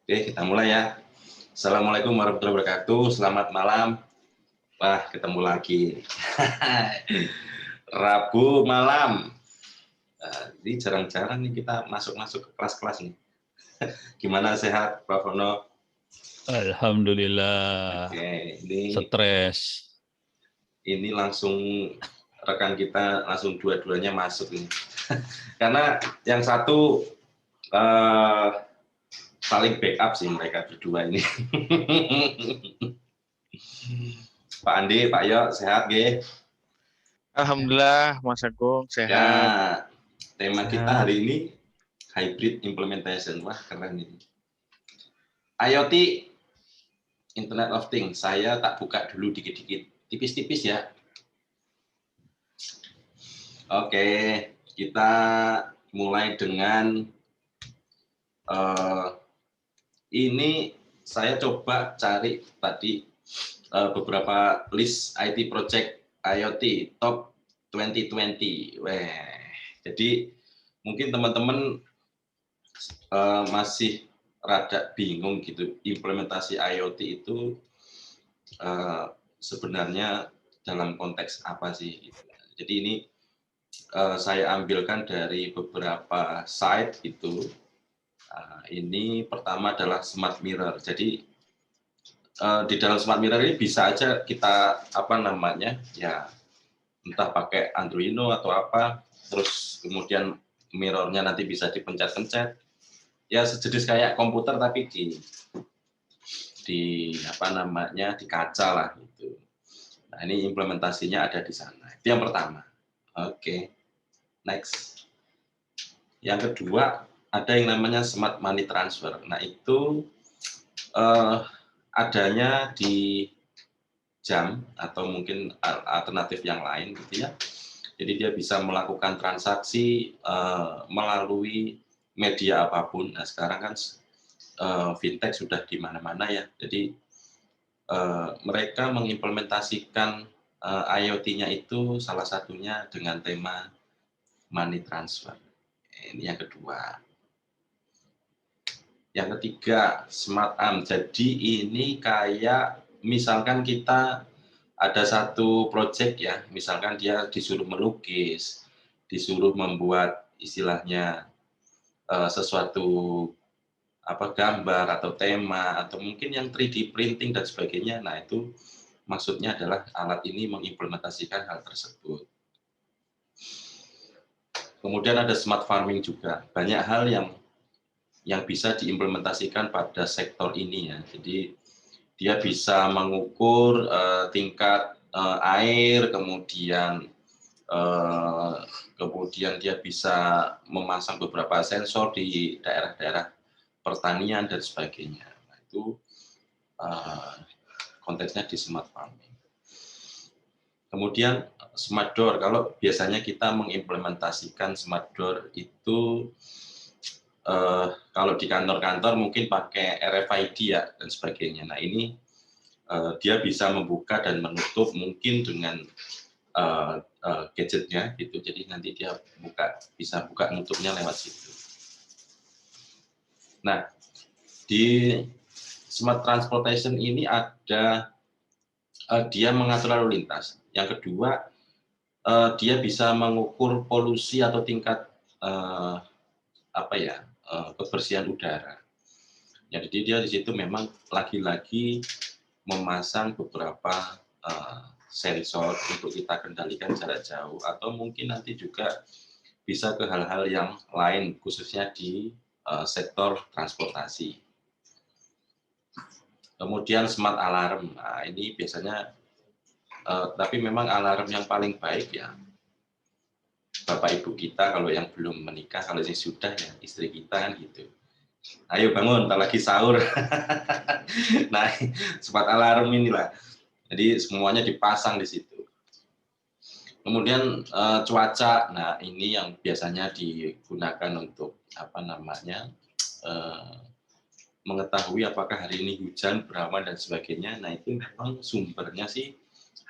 Oke, kita mulai ya. Assalamualaikum warahmatullahi wabarakatuh. Selamat malam. Wah, ketemu lagi. Rabu malam. Ini jarang-jarang nih kita masuk-masuk ke kelas-kelas nih. Gimana sehat, Pak Fono? Alhamdulillah. Oke, Stres. ini langsung rekan kita langsung dua-duanya masuk nih. Karena yang satu saling backup sih mereka berdua ini. Pak Andi, Pak Yo, sehat G? Alhamdulillah, Mas Agung Ya, sehat. tema kita hari ini hybrid implementation. Wah, keren ini. IoT, Internet of Things. Saya tak buka dulu dikit-dikit, tipis-tipis ya. Oke, kita mulai dengan ini saya coba cari tadi beberapa list IT project IoT top 2020. Weh, jadi mungkin teman-teman masih rada bingung gitu implementasi IoT itu sebenarnya dalam konteks apa sih? Jadi ini saya ambilkan dari beberapa site itu. Ini pertama adalah smart mirror. Jadi di dalam smart mirror ini bisa aja kita apa namanya ya entah pakai Arduino atau apa, terus kemudian mirrornya nanti bisa dipencet-pencet. Ya sejenis kayak komputer tapi di apa namanya di kaca lah gitu. Nah ini implementasinya ada di sana. Itu yang pertama. Oke, next. Yang kedua ada yang namanya smart money transfer. Nah itu adanya di jam atau mungkin alternatif yang lain gitu ya. Jadi dia bisa melakukan transaksi melalui media apapun. Nah sekarang kan fintech sudah di mana-mana ya. Jadi mereka mengimplementasikan IoT-nya itu salah satunya dengan tema money transfer. Ini yang kedua. Yang ketiga, smart arm. Jadi ini kayak misalkan kita ada satu project ya, misalkan dia disuruh melukis, disuruh membuat istilahnya sesuatu apa gambar atau tema atau mungkin yang 3D printing dan sebagainya. Nah, itu maksudnya adalah alat ini mengimplementasikan hal tersebut. Kemudian ada smart farming juga. Banyak hal yang bisa diimplementasikan pada sektor ini ya. Jadi dia bisa mengukur tingkat air, kemudian dia bisa memasang beberapa sensor di daerah-daerah pertanian dan sebagainya. Nah, itu konteksnya di smart farming. Kemudian smart door, kalau biasanya kita mengimplementasikan smart door itu kalau di kantor-kantor mungkin pakai RFID ya dan sebagainya. Nah ini dia bisa membuka dan menutup mungkin dengan gadgetnya gitu. Jadi nanti dia bisa buka nutupnya lewat situ. Nah di smart transportation ini ada dia mengatur lalu lintas. Yang kedua dia bisa mengukur polusi atau tingkat kebersihan udara. Jadi dia di situ memang lagi-lagi memasang beberapa sensor untuk kita kendalikan jarak jauh atau mungkin nanti juga bisa ke hal-hal yang lain khususnya di sektor transportasi. Kemudian smart alarm. Nah, ini biasanya tapi memang alarm yang paling baik ya Bapak Ibu kita kalau yang belum menikah, kalau yang sudah ya istri kita kan gitu. Ayo bangun, tak lagi sahur. Nah, smart alarm inilah. Jadi semuanya dipasang di situ. Kemudian cuaca, nah ini yang biasanya digunakan untuk apa namanya mengetahui apakah hari ini hujan, berawan dan sebagainya. Nah itu memang sumbernya sih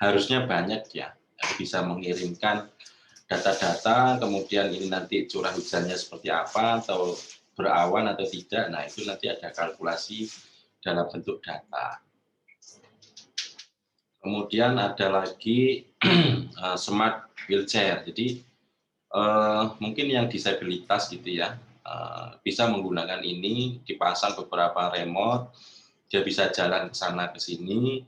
harusnya banyak ya, bisa mengirimkan data-data, kemudian ini nanti curah hujannya seperti apa atau berawan atau tidak. Nah, itu nanti ada kalkulasi dalam bentuk data. Kemudian ada lagi smart wheelchair. Jadi mungkin yang disabilitas gitu ya, bisa menggunakan ini, dipasang beberapa remote, dia bisa jalan ke sana ke sini.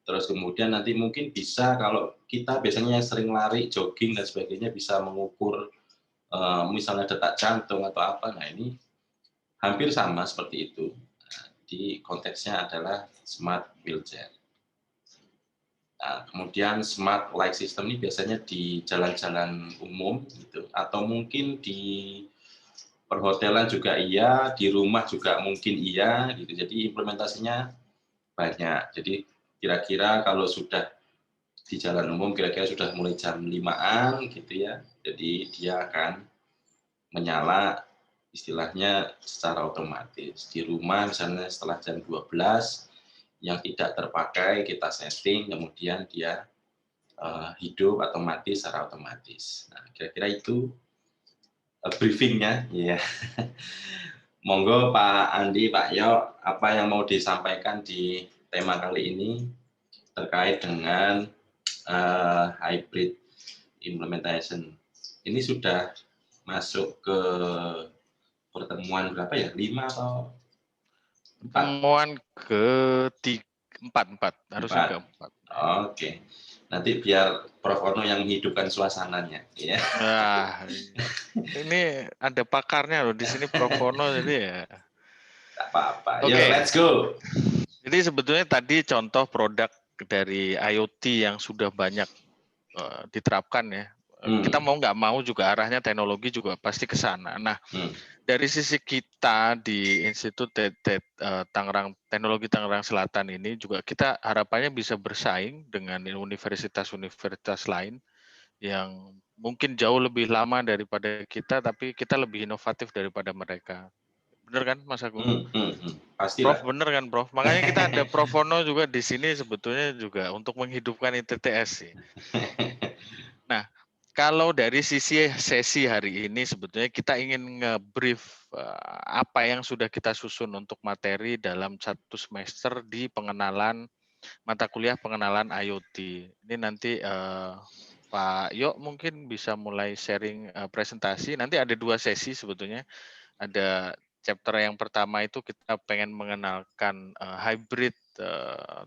Terus kemudian nanti mungkin bisa, kalau kita biasanya yang sering lari, jogging dan sebagainya, bisa mengukur misalnya detak jantung atau apa. Nah, ini hampir sama seperti itu. Nah, di konteksnya adalah smart wheelchair. Nah, kemudian smart light system ini biasanya di jalan-jalan umum gitu, atau mungkin di perhotelan juga iya, di rumah juga mungkin iya gitu. Jadi implementasinya banyak. Jadi kira-kira kalau sudah di jalan umum kira-kira sudah mulai jam 5-an gitu ya. Jadi dia akan menyala istilahnya secara otomatis. Di rumah misalnya setelah jam 12 yang tidak terpakai kita setting, kemudian dia hidup atau mati secara otomatis. Nah, kira-kira itu briefingnya, ya. Monggo Pak Andi, Pak Yo, apa yang mau disampaikan di tema kali ini terkait dengan hybrid implementation. Ini sudah masuk ke pertemuan berapa ya? 5 atau 4? Pertemuan keempat, harusnya keempat. Oke. Nanti biar Prof. Ono yang menghidupkan suasananya, ya. Nah, ini ada pakarnya loh di sini Prof. Ono, jadi ya. Tak apa-apa. Oke. Yuk, let's go. Jadi sebetulnya tadi contoh produk dari IoT yang sudah banyak diterapkan ya. Kita mau nggak mau juga arahnya teknologi juga pasti ke sana. Nah, dari sisi kita di Institut Teknologi Tangerang Selatan ini juga kita harapannya bisa bersaing dengan universitas-universitas lain yang mungkin jauh lebih lama daripada kita, tapi kita lebih inovatif daripada mereka. Bener kan, Mas Agung? Pastilah. Prof, bener kan, Prof? Makanya kita ada Prof. Ono juga di sini sebetulnya juga untuk menghidupkan ITTS sih. Nah, kalau dari sisi sesi hari ini sebetulnya kita ingin nge-brief apa yang sudah kita susun untuk materi dalam 1 semester di pengenalan mata kuliah pengenalan IoT. Ini nanti Pak Yo mungkin bisa mulai sharing presentasi. Nanti ada 2 sesi sebetulnya. Ada chapter yang pertama itu kita pengen mengenalkan hybrid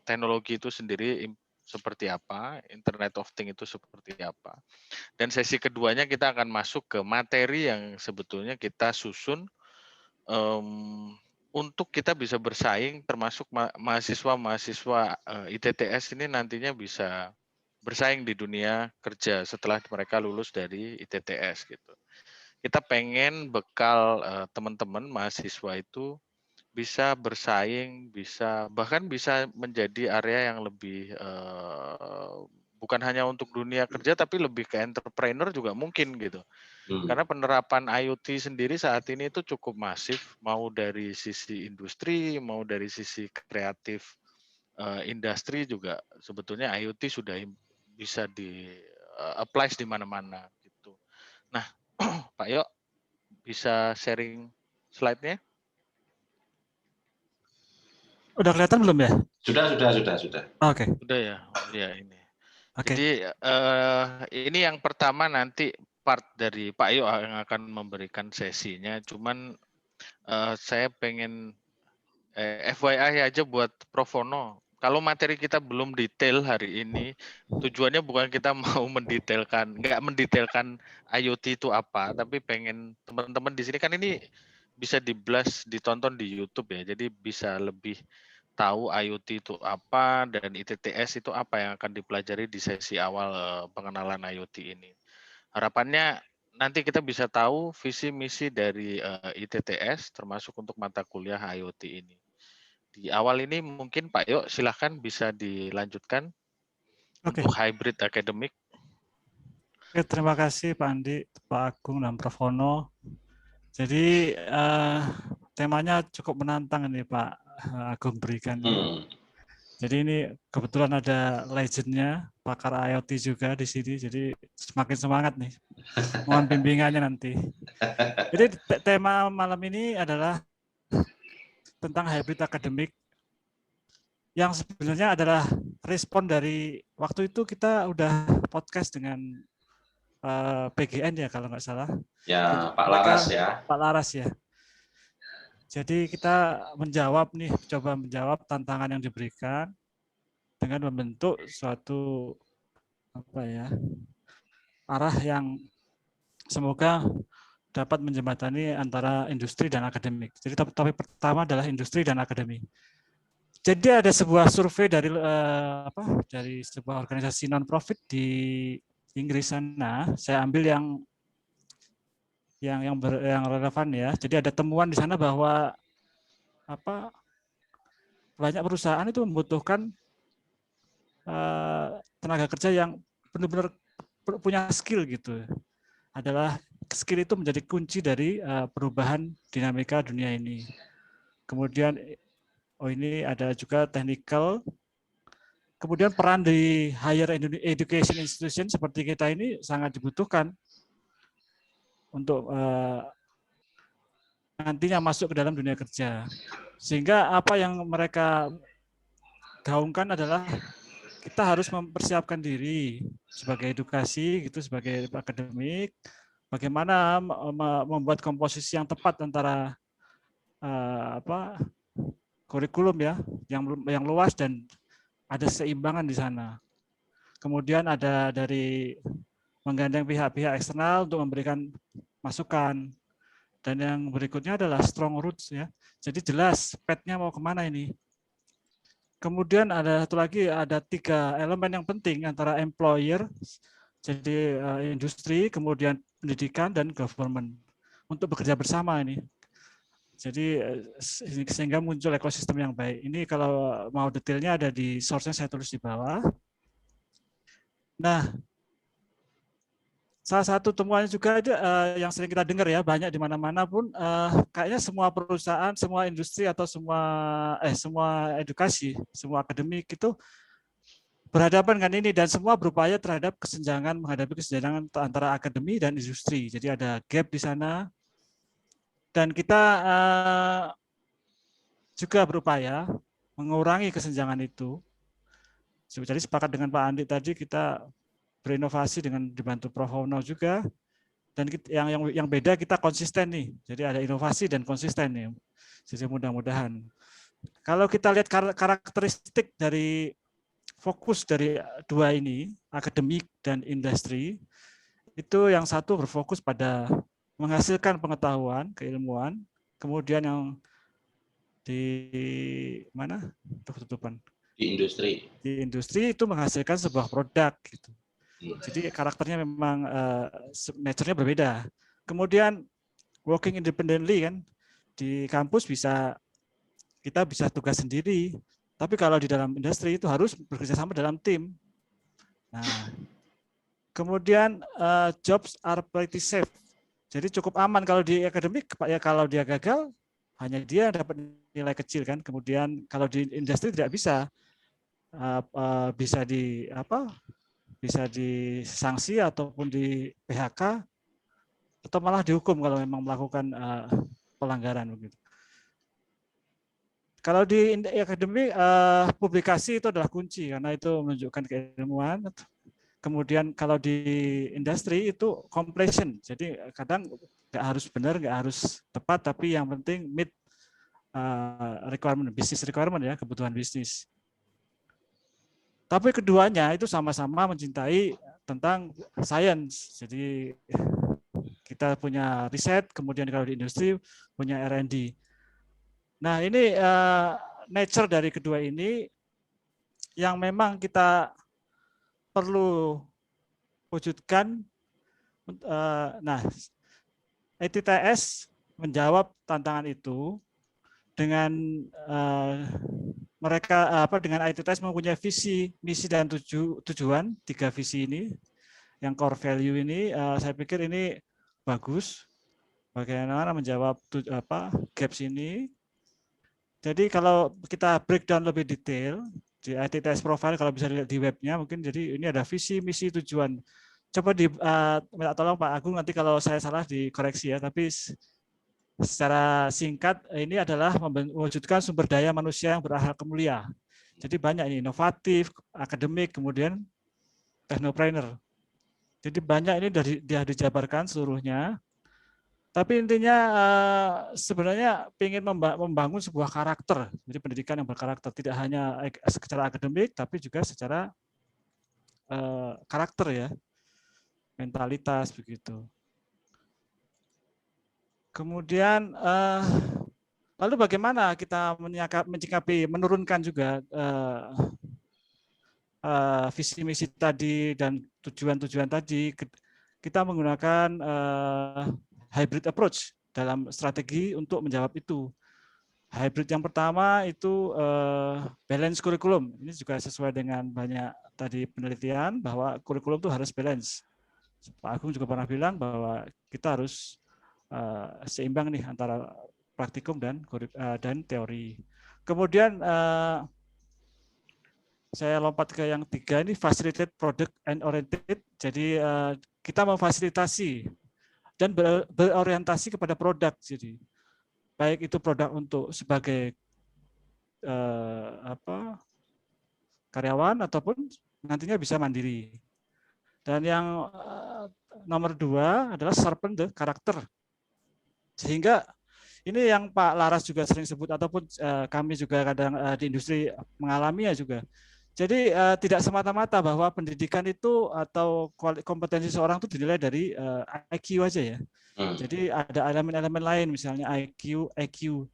teknologi itu sendiri seperti apa, Internet of Things itu seperti apa. Dan sesi keduanya kita akan masuk ke materi yang sebetulnya kita susun untuk kita bisa bersaing, termasuk mahasiswa-mahasiswa ITTS ini nantinya bisa bersaing di dunia kerja setelah mereka lulus dari ITTS gitu. Kita pengen bekal teman-teman mahasiswa itu bisa bersaing, bahkan bisa menjadi area yang lebih bukan hanya untuk dunia kerja tapi lebih ke entrepreneur juga mungkin gitu. Karena penerapan IoT sendiri saat ini itu cukup masif, mau dari sisi industri, mau dari sisi kreatif industri juga sebetulnya IoT sudah bisa di apply di mana-mana gitu. Nah, Pak Yo bisa sharing slide-nya? Udah kelihatan belum ya? Sudah. Oke. Udah ya, ya ini. Oke. Jadi ini yang pertama nanti part dari Pak Yo yang akan memberikan sesinya. Cuman saya pengen FYI aja buat Prof. Ono. Kalau materi kita belum detail hari ini, tujuannya bukan kita mau nggak mendetailkan IoT itu apa, tapi pengen teman-teman di sini kan ini bisa di-blast, ditonton di YouTube ya, jadi bisa lebih tahu IoT itu apa dan ITTS itu apa yang akan dipelajari di sesi awal pengenalan IoT ini. Harapannya nanti kita bisa tahu visi misi dari ITTS termasuk untuk mata kuliah IoT ini. Di awal ini mungkin Pak Yo silahkan bisa dilanjutkan untuk hybrid academic. Oke, terima kasih Pak Andi, Pak Agung, dan Prof. Ono. Jadi temanya cukup menantang ini Pak Agung berikan. Jadi ini kebetulan ada legendnya, pakar IoT juga di sini, jadi semakin semangat nih. Mohon bimbingannya nanti. Jadi tema malam ini adalah tentang hybrid akademik yang sebenarnya adalah respon dari waktu itu kita udah podcast dengan PGN ya kalau nggak salah. Ya, Pak Laras ya. Pak Laras ya. Jadi kita coba menjawab tantangan yang diberikan dengan membentuk suatu arah yang semoga dapat menjembatani antara industri dan akademik. Jadi topik pertama adalah industri dan akademik. Jadi ada sebuah survei dari sebuah organisasi non-profit di Inggris sana. Saya ambil yang relevan ya. Jadi ada temuan di sana bahwa banyak perusahaan itu membutuhkan tenaga kerja yang benar-benar punya skill gitu. Adalah skill itu menjadi kunci dari perubahan dinamika dunia ini. Kemudian ini ada juga technical. Kemudian peran di higher education institution seperti kita ini sangat dibutuhkan untuk nantinya masuk ke dalam dunia kerja. Sehingga apa yang mereka gaungkan adalah kita harus mempersiapkan diri sebagai edukasi, gitu, sebagai akademik, bagaimana membuat komposisi yang tepat antara kurikulum ya, yang luas dan ada seimbangan di sana. Kemudian ada dari menggandeng pihak-pihak eksternal untuk memberikan masukan. Dan yang berikutnya adalah strong roots ya. Jadi jelas path-nya mau kemana ini. Kemudian ada satu lagi, ada 3 elemen yang penting antara employer, jadi industri, kemudian pendidikan dan government untuk bekerja bersama ini. Jadi sehingga muncul ekosistem yang baik. Ini kalau mau detailnya ada di source-nya saya tulis di bawah. Nah, salah satu temuannya juga ada yang sering kita dengar ya, banyak di mana-mana pun kayaknya semua perusahaan, semua industri atau semua edukasi, semua akademik itu berhadapan dengan ini dan semua berupaya terhadap menghadapi kesenjangan antara akademi dan industri. Jadi ada gap di sana. Dan kita juga berupaya mengurangi kesenjangan itu. Jadi sepakat dengan Pak Andi tadi, kita berinovasi dengan dibantu Prof. Hono juga. Dan yang beda kita konsisten nih. Jadi ada inovasi dan konsisten nih. Jadi mudah-mudahan. Kalau kita lihat karakteristik dari fokus dari dua ini, akademik dan industri, itu yang satu berfokus pada menghasilkan pengetahuan, keilmuan, kemudian yang di mana? Tutupan. Di industri. Di industri itu menghasilkan sebuah produk gitu. Jadi karakternya memang nature-nya berbeda. Kemudian working independently kan di kampus kita bisa tugas sendiri, tapi kalau di dalam industri itu harus bekerja sama dalam tim. Nah, kemudian jobs are pretty safe. Jadi cukup aman kalau di akademik, ya kalau dia gagal hanya dia dapat nilai kecil kan. Kemudian kalau di industri tidak bisa bisa disanksi ataupun di PHK atau malah dihukum kalau memang melakukan pelanggaran begitu. Kalau di akademik publikasi itu adalah kunci karena itu menunjukkan keilmuan. Kemudian kalau di industri itu completion, jadi kadang nggak harus benar, nggak harus tepat, tapi yang penting meet requirement, business requirement ya, kebutuhan bisnis. Tapi keduanya itu sama-sama mencintai tentang science, jadi kita punya riset, kemudian kalau di industri punya R&D. Nah ini nature dari kedua ini yang memang kita perlu wujudkan. Nah, ITTS menjawab tantangan itu dengan dengan ITTS mempunyai visi, misi dan tujuan, 3 visi ini, yang core value ini, saya pikir ini bagus. Bagaimana menjawab gaps ini. Jadi kalau kita breakdown lebih detail, di ITTS profile kalau bisa dilihat di webnya mungkin, jadi ini ada visi, misi, tujuan. coba minta tolong Pak Agung nanti kalau saya salah dikoreksi ya, tapi secara singkat ini adalah mewujudkan sumber daya manusia yang berakhlak mulia. Jadi banyak ini inovatif, akademik, kemudian technopreneur. Jadi banyak ini dia dijabarkan seluruhnya. Tapi intinya sebenarnya ingin membangun sebuah karakter. Jadi pendidikan yang berkarakter tidak hanya secara akademik, tapi juga secara karakter ya, mentalitas begitu. Kemudian lalu bagaimana kita menyikapi menurunkan juga visi misi tadi dan tujuan-tujuan tadi, kita menggunakan hybrid approach dalam strategi untuk menjawab itu. Hybrid yang pertama itu balance kurikulum. Ini juga sesuai dengan banyak tadi penelitian bahwa kurikulum itu harus balance. Pak Agung juga pernah bilang bahwa kita harus seimbang nih antara praktikum dan teori. Kemudian saya lompat ke yang 3 ini facilitate product and oriented. Jadi kita memfasilitasi dan berorientasi kepada produk. Jadi baik itu produk untuk sebagai karyawan ataupun nantinya bisa mandiri. Dan yang nomor 2 adalah sharpen the karakter. Sehingga ini yang Pak Laras juga sering sebut ataupun kami juga kadang di industri mengalaminya juga. Jadi tidak semata-mata bahwa pendidikan itu atau kompetensi seorang itu dinilai dari IQ aja ya. Jadi ada elemen-elemen lain misalnya IQ, EQ.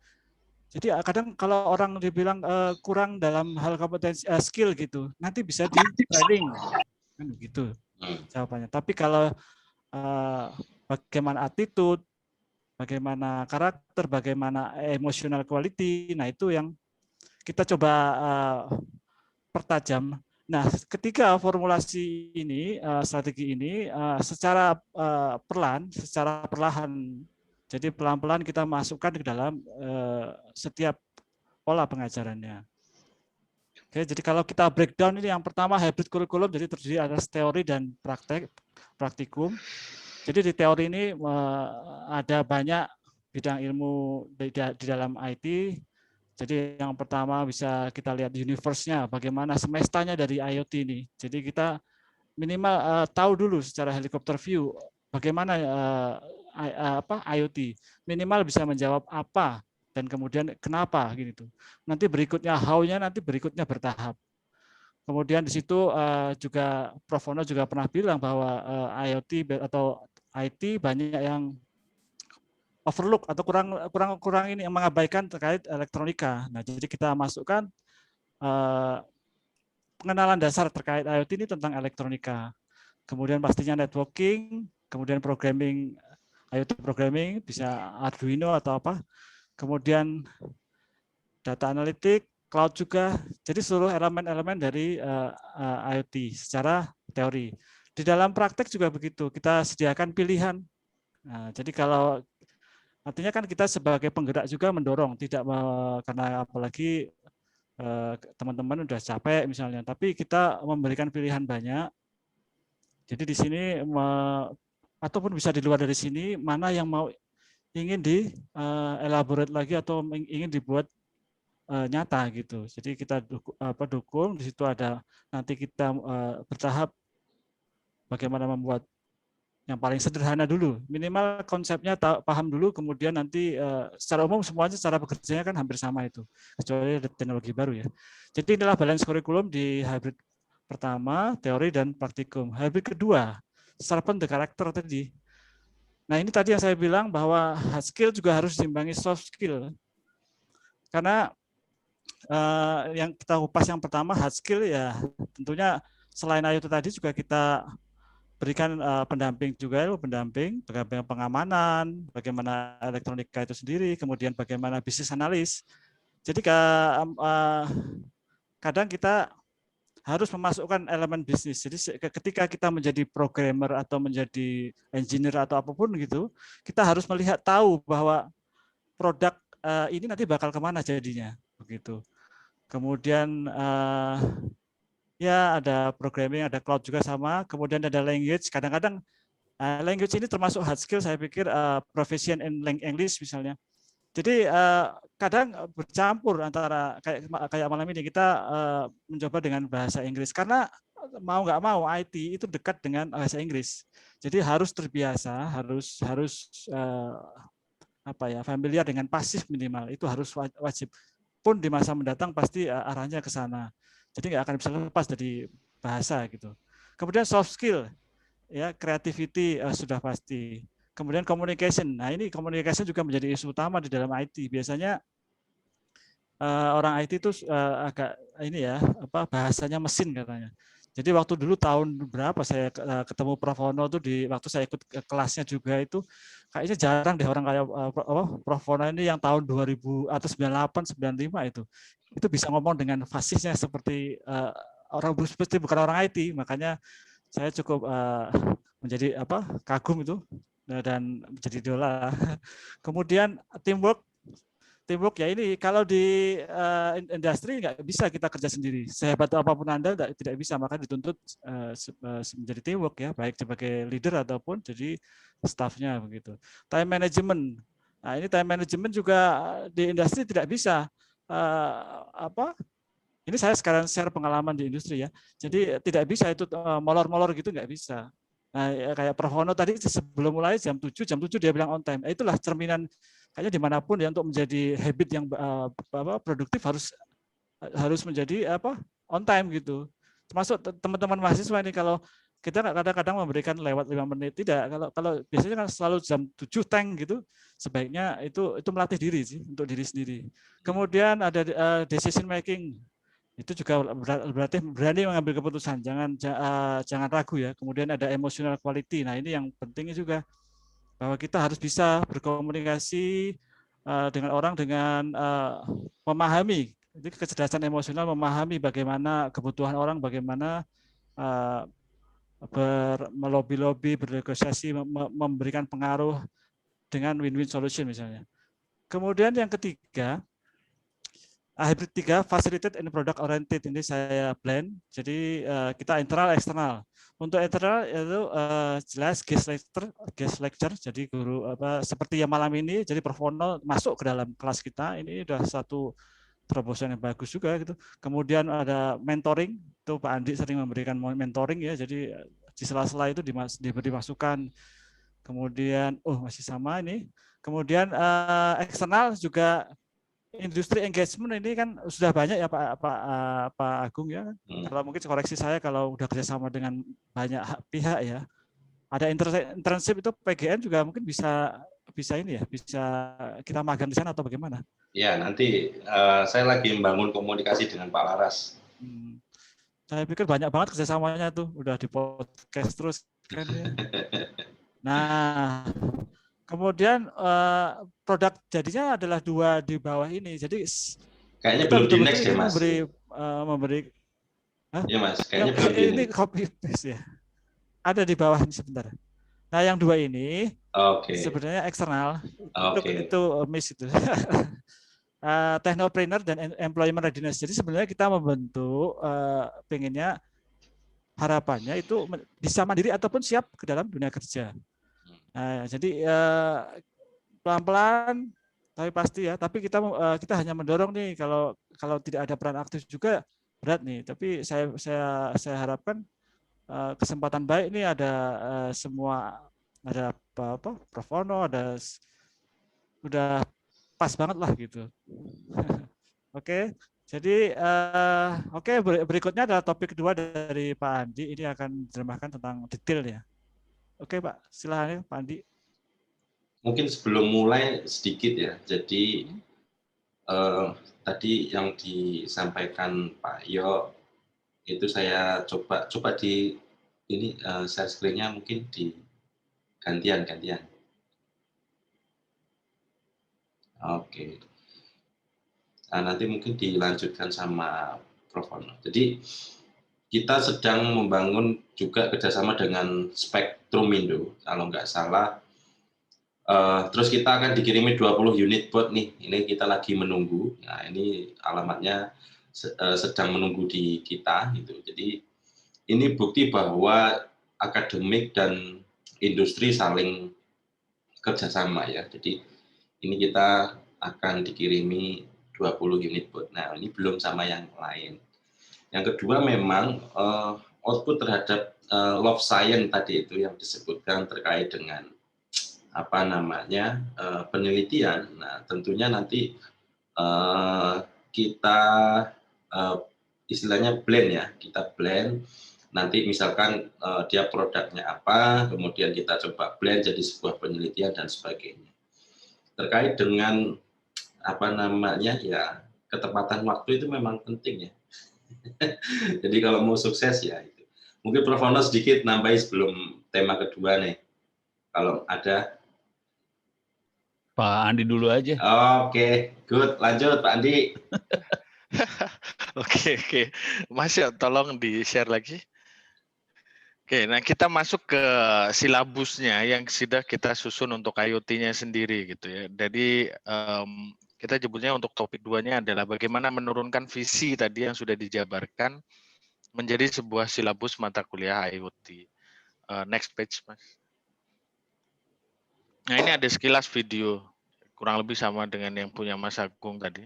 Jadi kadang kalau orang dibilang kurang dalam hal kompetensi skill gitu, nanti bisa di training kan begitu jawabannya. Tapi kalau bagaimana attitude, bagaimana karakter, bagaimana emotional quality, nah itu yang kita coba pertajam. Nah, ketika formulasi ini, strategi ini secara perlahan, jadi pelan-pelan kita masukkan ke dalam setiap pola pengajarannya. Oke, jadi kalau kita breakdown ini yang pertama hybrid kurikulum, jadi terdiri atas teori dan praktikum. Jadi di teori ini ada banyak bidang ilmu di dalam IT. Jadi yang pertama bisa kita lihat universe-nya, bagaimana semestanya dari IoT ini. Jadi kita minimal tahu dulu secara helikopter view bagaimana IoT. Minimal bisa menjawab apa dan kemudian kenapa gitu. Nanti berikutnya how-nya, nanti berikutnya bertahap. Kemudian di situ juga Prof. Ono juga pernah bilang bahwa IoT atau IT banyak yang overlook atau kurang ini yang mengabaikan terkait elektronika. Nah, jadi kita masukkan pengenalan dasar terkait IoT ini tentang elektronika. Kemudian pastinya networking, kemudian programming, IoT programming bisa Arduino atau apa. Kemudian data analitik, cloud juga. Jadi seluruh elemen-elemen dari IoT secara teori. Di dalam praktek juga begitu. Kita sediakan pilihan. Nah, jadi kalau artinya kan kita sebagai penggerak juga mendorong, tidak karena apalagi teman-teman udah capek misalnya, tapi kita memberikan pilihan banyak. Jadi di sini ataupun bisa di luar dari sini, mana yang mau ingin di elaborate lagi atau ingin dibuat nyata gitu. Jadi kita dukung, di situ ada nanti kita bertahap bagaimana membuat yang paling sederhana dulu, minimal konsepnya paham dulu, kemudian nanti secara umum semuanya secara bekerjanya kan hampir sama itu, kecuali ada teknologi baru ya. Jadi inilah balance kurikulum di hybrid pertama, teori dan praktikum. Hybrid kedua, sharpen the character tadi. Nah ini tadi yang saya bilang bahwa hard skill juga harus diimbangi soft skill. Karena yang kita kupas yang pertama hard skill ya tentunya selain IoT tadi juga kita berikan pendamping juga, bagaimana pengamanan, bagaimana elektronika itu sendiri, kemudian bagaimana bisnis analis. Jadi kadang kita harus memasukkan elemen bisnis. Jadi ketika kita menjadi programmer atau menjadi engineer atau apapun gitu, kita harus melihat tahu bahwa produk ini nanti bakal kemana jadinya, begitu. Kemudian Ya, ada programming, ada cloud juga sama. Kemudian ada language. Kadang-kadang language ini termasuk hard skill. Saya pikir proficient in English misalnya. Jadi kadang bercampur antara kayak malam ini kita mencoba dengan bahasa Inggris karena mau nggak mau IT itu dekat dengan bahasa Inggris. Jadi harus terbiasa, harus familiar dengan pasif minimal. Itu harus wajib. Pun di masa mendatang pasti arahnya ke sana. Jadi nggak akan bisa lepas dari bahasa gitu. Kemudian soft skill, ya creativity sudah pasti. Kemudian communication. Nah ini communication juga menjadi isu utama di dalam IT. Biasanya orang IT itu agak ini ya bahasanya mesin katanya. Jadi waktu dulu tahun berapa saya ketemu Prof Wono tuh waktu saya ikut kelasnya juga itu kayaknya jarang deh orang kayak Prof Wono ini yang tahun 2000 atau 98 95 itu bisa ngomong dengan fasihnya seperti orang seperti bukan orang IT. Makanya saya cukup menjadi kagum itu dan menjadi idola. Kemudian teamwork ya ini kalau di industri nggak bisa kita kerja sendiri. Sehebat apapun Anda tidak bisa, maka dituntut menjadi teamwork ya, baik sebagai leader ataupun jadi staffnya begitu. Time management. Nah ini time management juga di industri tidak bisa ini saya sekarang share pengalaman di industri ya. Jadi tidak bisa itu molor-molor gitu nggak bisa. Nah, kayak Prof Wono tadi sebelum mulai jam 7 dia bilang on time. Itulah cerminan kayaknya dimanapun ya untuk menjadi habit yang produktif harus menjadi on time gitu. Termasuk teman-teman mahasiswa ini kalau kita kadang-kadang memberikan lewat 5 menit tidak. Kalau biasanya kan selalu jam 7 tank gitu, sebaiknya itu melatih diri sih untuk diri sendiri. Kemudian ada decision making. Itu juga berarti berani mengambil keputusan, jangan ragu ya. Kemudian ada emotional quality. Nah ini yang pentingnya juga bahwa kita harus bisa berkomunikasi dengan orang dengan memahami. Jadi kecerdasan emosional, memahami bagaimana kebutuhan orang, bagaimana melobi-lobi, bernegosiasi, memberikan pengaruh dengan win-win solution misalnya. Kemudian yang ketiga, hybrid 3 facilitated and product oriented ini saya blend. Jadi kita internal eksternal. Untuk internal itu jelas guest lecture. Jadi guru seperti yang malam ini. Jadi Prof Wono masuk ke dalam kelas kita. Ini sudah satu terobosan yang bagus juga gitu. Kemudian ada mentoring. Itu Pak Andi sering memberikan mentoring ya. Jadi di sela-sela itu diberi masukan. Kemudian masih sama ini. Kemudian eksternal juga industri engagement ini kan sudah banyak ya Pak Agung ya. Kalau mungkin koreksi saya kalau udah kerjasama dengan banyak pihak ya. Ada internship itu PGN juga mungkin bisa ini ya, bisa kita magang di sana atau bagaimana? Ya nanti saya lagi membangun komunikasi dengan Pak Laras. Saya pikir banyak banget kerjasamanya tuh, udah di podcast terus kan ya. Nah. Kemudian produk jadinya adalah 2 di bawah ini. Jadi kayaknya belum di next ya Mas. Memberi ya Mas, kayaknya belum di ini copy paste ya. Ada di bawah ini sebentar. Nah, yang 2 ini sebenarnya eksternal. Itu miss itu. Technopreneur dan employment readiness. Jadi sebenarnya kita membentuk pengennya harapannya itu bisa mandiri ataupun siap ke dalam dunia kerja. Nah, jadi pelan-pelan tapi pasti ya. Tapi kita hanya mendorong nih kalau tidak ada peran aktif juga berat nih. Tapi saya harapkan kesempatan baik ini ada semua ada Prof Wono ada udah pas banget lah gitu. Oke. Jadi berikutnya adalah topik kedua dari Pak Andi. Ini akan diterjemahkan tentang detailnya. Oke Pak, silakan Pak Andi. Mungkin sebelum mulai sedikit ya. Jadi tadi yang disampaikan Pak Yo itu saya coba di ini share screen-nya mungkin di gantian. Oke. Nah, nanti mungkin dilanjutkan sama Prof Wono. Jadi kita sedang membangun juga kerjasama dengan Spektromindo, kalau nggak salah. Terus kita akan dikirimi 20 unit bot nih. Ini kita lagi menunggu. Nah, ini alamatnya sedang menunggu di kita gitu. Jadi ini bukti bahwa akademik dan industri saling kerjasama ya. Jadi ini kita akan dikirimi 20 unit bot. Nah, ini belum sama yang lain. Yang kedua memang output terhadap love science tadi itu yang disebutkan terkait dengan apa namanya penelitian. Nah, tentunya nanti kita istilahnya blend ya, kita blend. Nanti misalkan dia produknya apa, kemudian kita coba blend jadi sebuah penelitian dan sebagainya. Terkait dengan apa namanya ya ketepatan waktu itu memang penting ya. Jadi kalau mau sukses ya itu. Mungkin Prof. Ono sedikit nambahin sebelum tema kedua nih. Kalau ada. Pak Andi dulu aja. Oke, good. Lanjut Pak Andi. Oke. Mas ya, tolong di-share lagi. Oke, nah kita masuk ke silabusnya yang sudah kita susun untuk IoT-nya sendiri gitu ya. Jadi kita sebutnya untuk topik 2-nya adalah bagaimana menurunkan visi tadi yang sudah dijabarkan menjadi sebuah silabus mata kuliah IoT. Next page, Mas. Nah, ini ada sekilas video kurang lebih sama dengan yang punya Mas Agung tadi.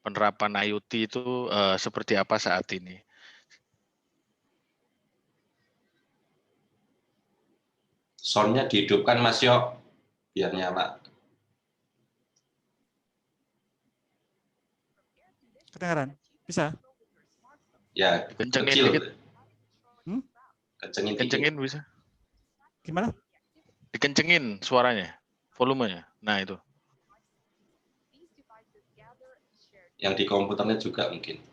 Penerapan IoT itu seperti apa saat ini. Soundnya dihidupkan Mas Yok, biar nyala. Kedengaran? Bisa? Ya, Kencengin kecil. dikit. Kencengin bisa. Gimana? Dikencengin suaranya, volumenya. Nah itu. Yang di komputernya juga mungkin.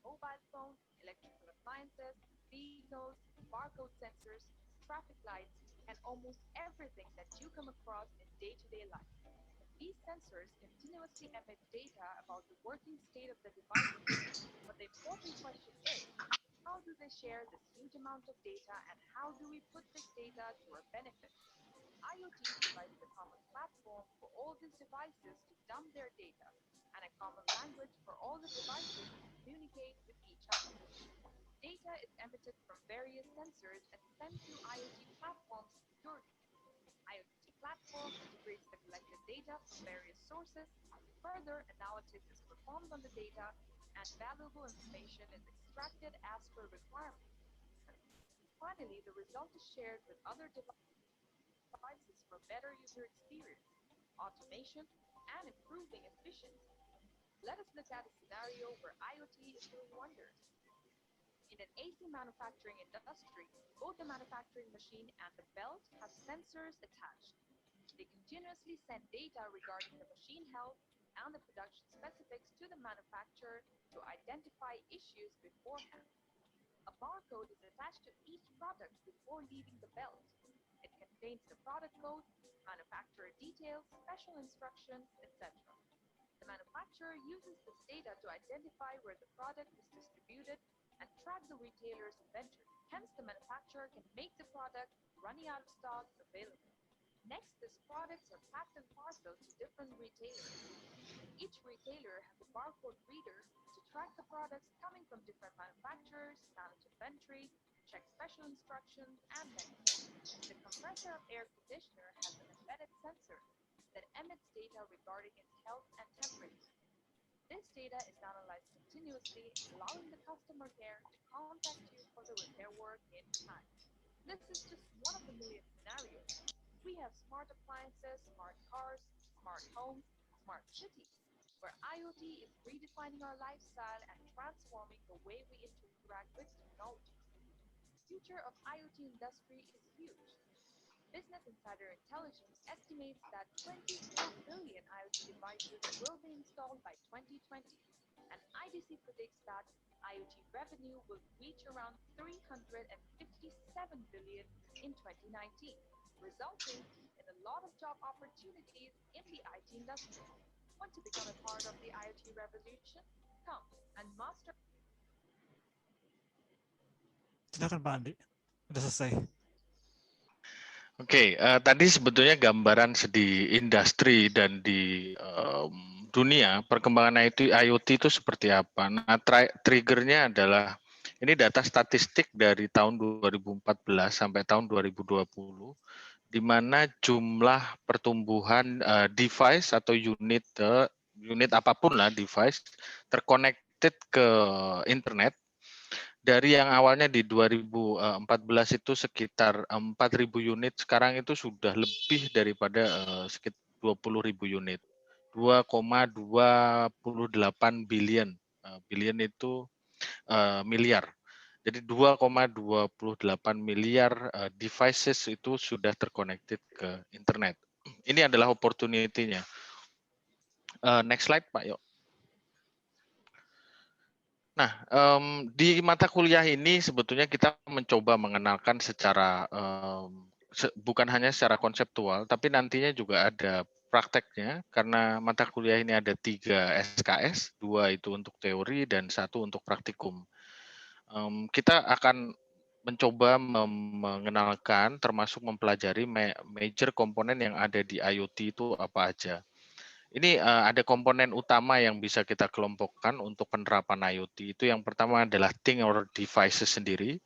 Mobile phone, electrical appliances, vehicles, barcode sensors, traffic lights, and almost everything that you come across in day-to-day life. These sensors continuously emit data about the working state of the device. But the important question is, how do they share this huge amount of data, and how do we put this data to our benefit? IoT provides a common platform for all these devices to dump their data, and a common language for all the devices to communicate with each other. Data is emitted from various sensors and sent to IoT platforms securely. IoT platform integrates the collected data from various sources. Further analysis is performed on the data, and valuable information is extracted as per requirement. Finally, the result is shared with other devices for better user experience, automation, and improving efficiency. Let us look at a scenario where IoT is doing wonders. In an AC manufacturing industry, both the manufacturing machine and the belt have sensors attached. They continuously send data regarding the machine health and the production specifics to the manufacturer to identify issues beforehand. A barcode is attached to each product before leaving the belt. It contains the product code, manufacturer details, special instructions, etc. The manufacturer uses this data to identify where the product is distributed and track the retailer's inventory. Hence, the manufacturer can make the product running out of stock available. Next, these products are packed and parceled to different retailers. Each retailer has a barcode reader to track the products coming from different manufacturers, manage inventory, check special instructions, and many more. The compressor of air conditioner has an embedded sensor that emits data regarding its health and temperature. This data is analyzed continuously, allowing the customer care to contact you for the repair work in time. This is just one of the million scenarios. We have smart appliances, smart cars, smart homes, smart cities, where IoT is redefining our lifestyle and transforming the way we interact with technology. The future of IoT industry is huge. Business Insider Intelligence estimates that 24 billion IoT devices will be installed by 2020, and IDC predicts that IoT revenue will reach around 357 billion in 2019, resulting in a lot of job opportunities in the IT industry. Want to become a part of the IoT revolution? Come and master. Silakan Pak Andi. Sudah selesai. Oke, tadi sebetulnya gambaran di industri dan di dunia perkembangan IoT itu seperti apa. Nah, triggernya adalah ini data statistik dari tahun 2014 sampai tahun 2020, di mana jumlah pertumbuhan device atau unit apapun lah device terconnected ke internet. Dari yang awalnya di 2014 itu sekitar 4.000 unit, sekarang itu sudah lebih daripada sekitar 20.000 unit. 2,28 billion. Billion itu miliar. Jadi 2,28 miliar devices itu sudah terconnected ke internet. Ini adalah opportunity-nya. Next slide, Pak Yo. Nah, di mata kuliah ini sebetulnya kita mencoba mengenalkan secara bukan hanya secara konseptual, tapi nantinya juga ada prakteknya, karena mata kuliah ini ada 3 SKS, 2 itu untuk teori dan 1 untuk praktikum. Kita akan mencoba mengenalkan, termasuk mempelajari major komponen yang ada di IoT itu apa aja. Ini ada komponen utama yang bisa kita kelompokkan untuk penerapan IoT. Itu yang pertama adalah thing or devices sendiri.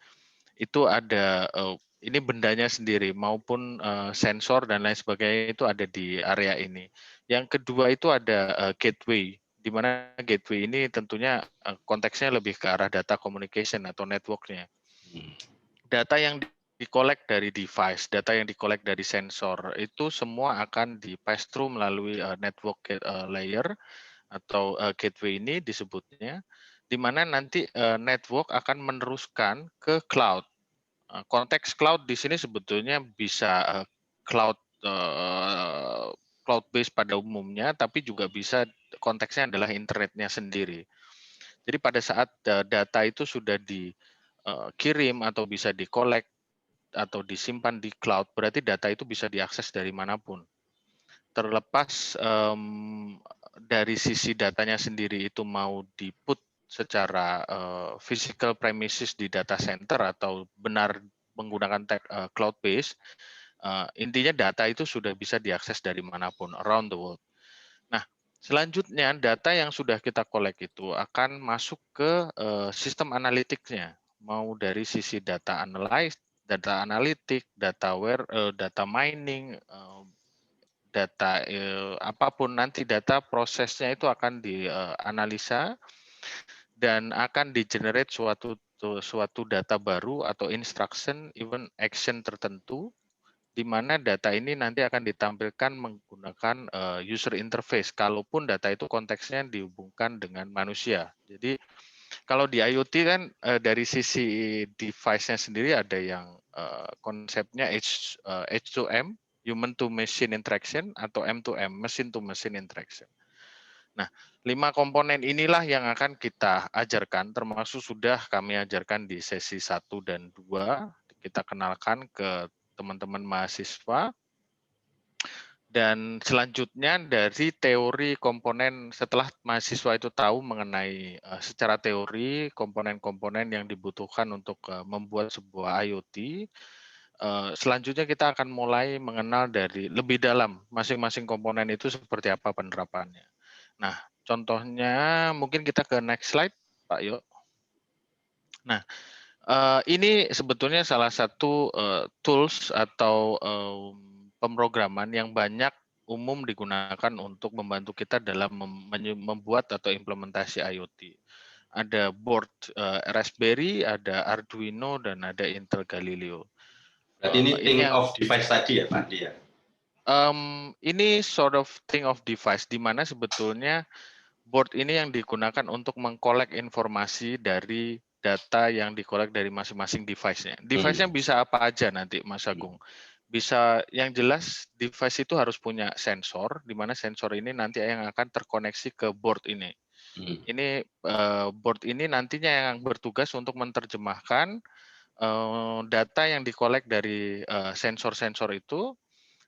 Itu ada ini bendanya sendiri maupun sensor dan lain sebagainya itu ada di area ini. Yang kedua itu ada gateway, di mana gateway ini tentunya konteksnya lebih ke arah data communication atau networknya. Data yang di-collect dari device, data yang di-collect dari sensor, itu semua akan di-pass through melalui network layer atau gateway ini disebutnya, di mana nanti network akan meneruskan ke cloud. Konteks cloud di sini sebetulnya bisa cloud based pada umumnya, tapi juga bisa konteksnya adalah internetnya sendiri. Jadi pada saat data itu sudah dikirim atau bisa di-collect atau disimpan di cloud, berarti data itu bisa diakses dari manapun. Terlepas dari sisi datanya sendiri itu mau di-put secara physical premises di data center atau benar menggunakan cloud base, intinya data itu sudah bisa diakses dari manapun, around the world. Nah, selanjutnya data yang sudah kita collect itu akan masuk ke sistem analitiknya, mau dari sisi data analyze, data analitik, data mining, data apapun nanti data prosesnya itu akan dianalisa dan akan di-generate suatu data baru atau instruction, even action tertentu, di mana data ini nanti akan ditampilkan menggunakan user interface, kalaupun data itu konteksnya dihubungkan dengan manusia. Jadi kalau di IoT kan dari sisi device-nya sendiri ada yang konsepnya H2M, human to machine interaction, atau M2M, machine to machine interaction. Nah, 5 komponen inilah yang akan kita ajarkan, termasuk sudah kami ajarkan di sesi 1 dan 2, kita kenalkan ke teman-teman mahasiswa. Dan selanjutnya dari teori komponen, setelah mahasiswa itu tahu mengenai secara teori komponen-komponen yang dibutuhkan untuk membuat sebuah IoT, selanjutnya kita akan mulai mengenal dari lebih dalam masing-masing komponen itu seperti apa penerapannya. Nah, contohnya mungkin kita ke next slide, Pak Yo. Nah, ini sebetulnya salah satu tools atau pemrograman yang banyak umum digunakan untuk membantu kita dalam membuat atau implementasi IoT. Ada board Raspberry, ada Arduino, dan ada Intel Galileo. Berarti ini thing of device tadi ya, Pak Andi ya? Ini sort of thing of device, di mana sebetulnya board ini yang digunakan untuk mengkolek informasi dari data yang dikolek dari masing-masing device-nya. Device-nya bisa apa aja nanti, Mas Agung. Bisa, yang jelas device itu harus punya sensor, di mana sensor ini nanti yang akan terkoneksi ke board ini. Ini board ini nantinya yang bertugas untuk menerjemahkan data yang dikolek dari sensor-sensor itu.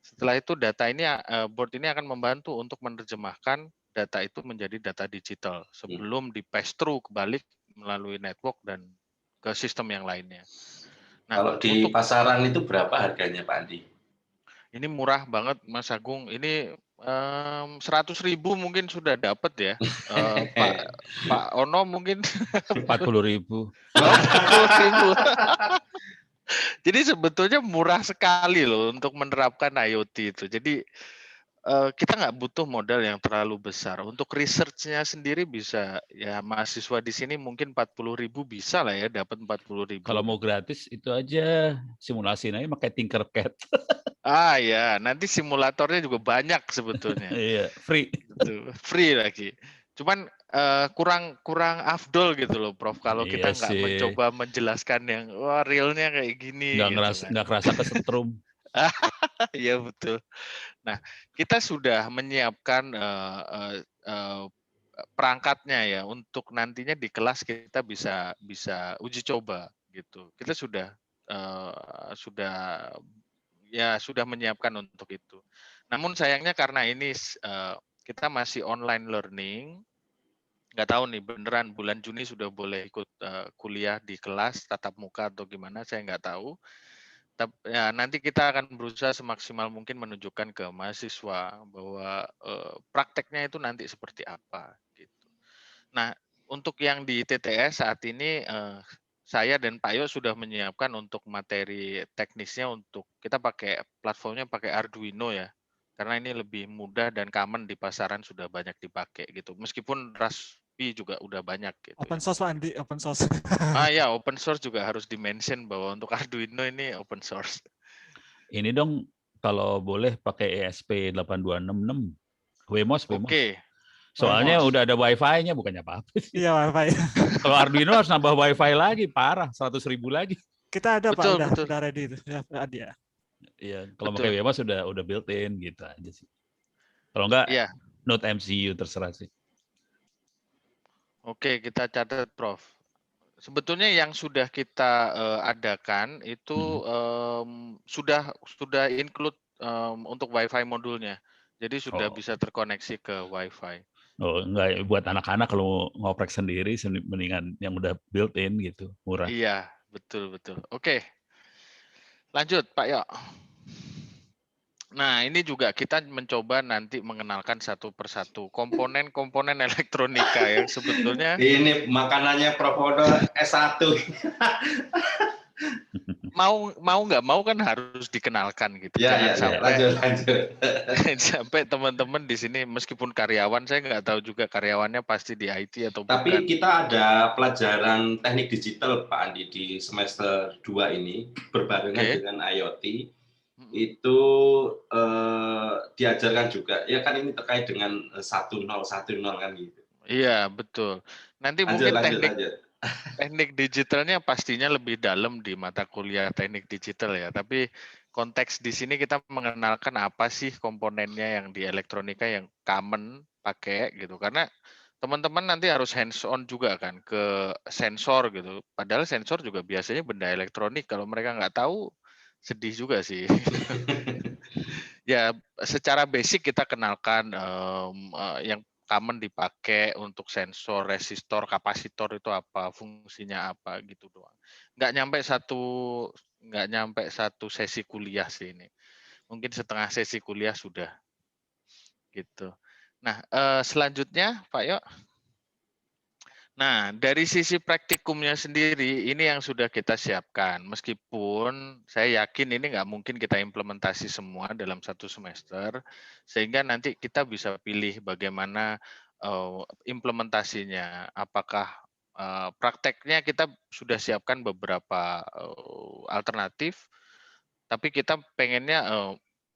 Setelah itu data ini board ini akan membantu untuk menerjemahkan data itu menjadi data digital sebelum di-pass through kebalik melalui network dan ke sistem yang lainnya. Nah, kalau di pasaran itu berapa harganya, Pak Andi? Ini murah banget Mas Agung. Ini 100.000 mungkin sudah dapat ya. Pak Ono mungkin 40.000. 40.000. Jadi sebetulnya murah sekali loh untuk menerapkan IoT itu. Jadi kita nggak butuh modal yang terlalu besar. Untuk research-nya sendiri bisa ya mahasiswa di sini mungkin 40.000 bisa lah ya dapat 40.000. Kalau mau gratis itu aja simulasi aja pakai Tinkercad. Ya, nanti simulatornya juga banyak sebetulnya. Iya, free. Gitu. Free lagi. Cuman kurang afdol gitu loh, Prof. Kalau kita Iya nggak sih. mencoba menjelaskan yang wah realnya kayak gini. Nggak kerasa kesetrum. Iya betul. Nah, kita sudah menyiapkan perangkatnya ya untuk nantinya di kelas kita bisa uji coba gitu. Kita sudah menyiapkan untuk itu. Namun sayangnya karena ini kita masih online learning, nggak tahu nih beneran bulan Juni sudah boleh ikut kuliah di kelas tatap muka atau gimana, saya nggak tahu. Ya, nanti kita akan berusaha semaksimal mungkin menunjukkan ke mahasiswa bahwa prakteknya itu nanti seperti apa. Gitu. Nah, untuk yang di TTS saat ini saya dan Pak Yo sudah menyiapkan untuk materi teknisnya untuk kita pakai platformnya pakai Arduino ya, karena ini lebih mudah dan common di pasaran sudah banyak dipakai gitu. Meskipun Raspberry juga udah banyak gitu. Open source Pak Andi, open source. Ya, open source juga harus di-mention bahwa untuk Arduino ini open source. Ini dong kalau boleh pakai ESP8266. WMOS. Oke. Soalnya WMOS. udah ada Wi-Fi-nya, bukannya apa-apa sih. Iya Wi-Fi. Kalau Arduino harus nambah Wi-Fi lagi, parah, 100.000 lagi. Kita ada Betul, Pak, betul. udah ready itu. Ya, ada. Iya, kalau pakai WMOS udah built-in gitu aja sih. Kalau enggak, Iya. Node MCU terserah sih. Oke, kita catat, Prof. Sebetulnya yang sudah kita adakan itu sudah include untuk Wi-Fi modulnya. Jadi sudah bisa terkoneksi ke Wi-Fi. Oh, enggak, buat anak-anak kalau ngoprek sendiri mendingan yang udah built-in gitu, murah. Iya, betul. Oke. Lanjut, Pak Yo. Nah, ini juga kita mencoba nanti mengenalkan satu persatu komponen-komponen elektronika yang sebetulnya ini makanannya Prof. Ono S1. mau nggak mau kan harus dikenalkan gitu. Ya, lanjut. Sampai teman-teman di sini meskipun karyawan, saya nggak tahu juga karyawannya pasti di IT atau Tapi bukan. kita ada pelajaran teknik digital Pak Andi di semester 2 ini berbarengan dengan IoT. Itu diajarkan juga. Ya kan ini terkait dengan 1010 kan gitu. Iya, betul. Nanti mungkin teknik digitalnya pastinya lebih dalam di mata kuliah teknik digital ya. Tapi konteks di sini kita mengenalkan apa sih komponennya yang di elektronika yang common pakai gitu. Karena teman-teman nanti harus hands on juga kan ke sensor gitu. Padahal sensor juga biasanya benda elektronik. Kalau mereka nggak tahu, sedih juga sih. Ya, secara basic kita kenalkan yang common dipakai untuk sensor, resistor, kapasitor itu apa, fungsinya apa gitu doang. Nggak nyampe satu sesi kuliah sih ini. Mungkin setengah sesi kuliah sudah. Gitu. Nah, selanjutnya Pak Yo. Nah, dari sisi praktikumnya sendiri, ini yang sudah kita siapkan. Meskipun saya yakin ini nggak mungkin kita implementasi semua dalam satu semester, sehingga nanti kita bisa pilih bagaimana implementasinya. Apakah prakteknya kita sudah siapkan beberapa alternatif, tapi kita pengennya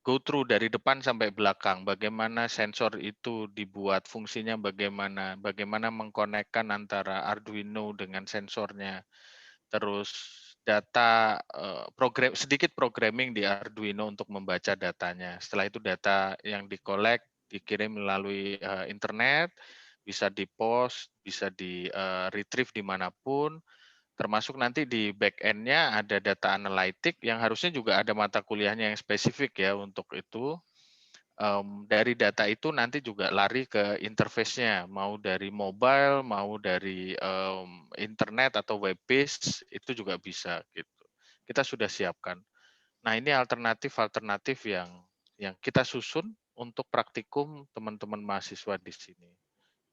go through dari depan sampai belakang, bagaimana sensor itu dibuat, fungsinya bagaimana mengkonekkan antara Arduino dengan sensornya, terus data sedikit programming di Arduino untuk membaca datanya. Setelah itu data yang dikolek dikirim melalui internet, bisa di-post, bisa di-retrieve dimanapun, termasuk nanti di back-end-nya ada data analytic yang harusnya juga ada mata kuliahnya yang spesifik ya untuk itu. Dari data itu nanti juga lari ke interface-nya, mau dari mobile, mau dari internet atau web-based, itu juga bisa gitu. Kita sudah siapkan. Nah, ini alternatif-alternatif yang kita susun untuk praktikum teman-teman mahasiswa di sini,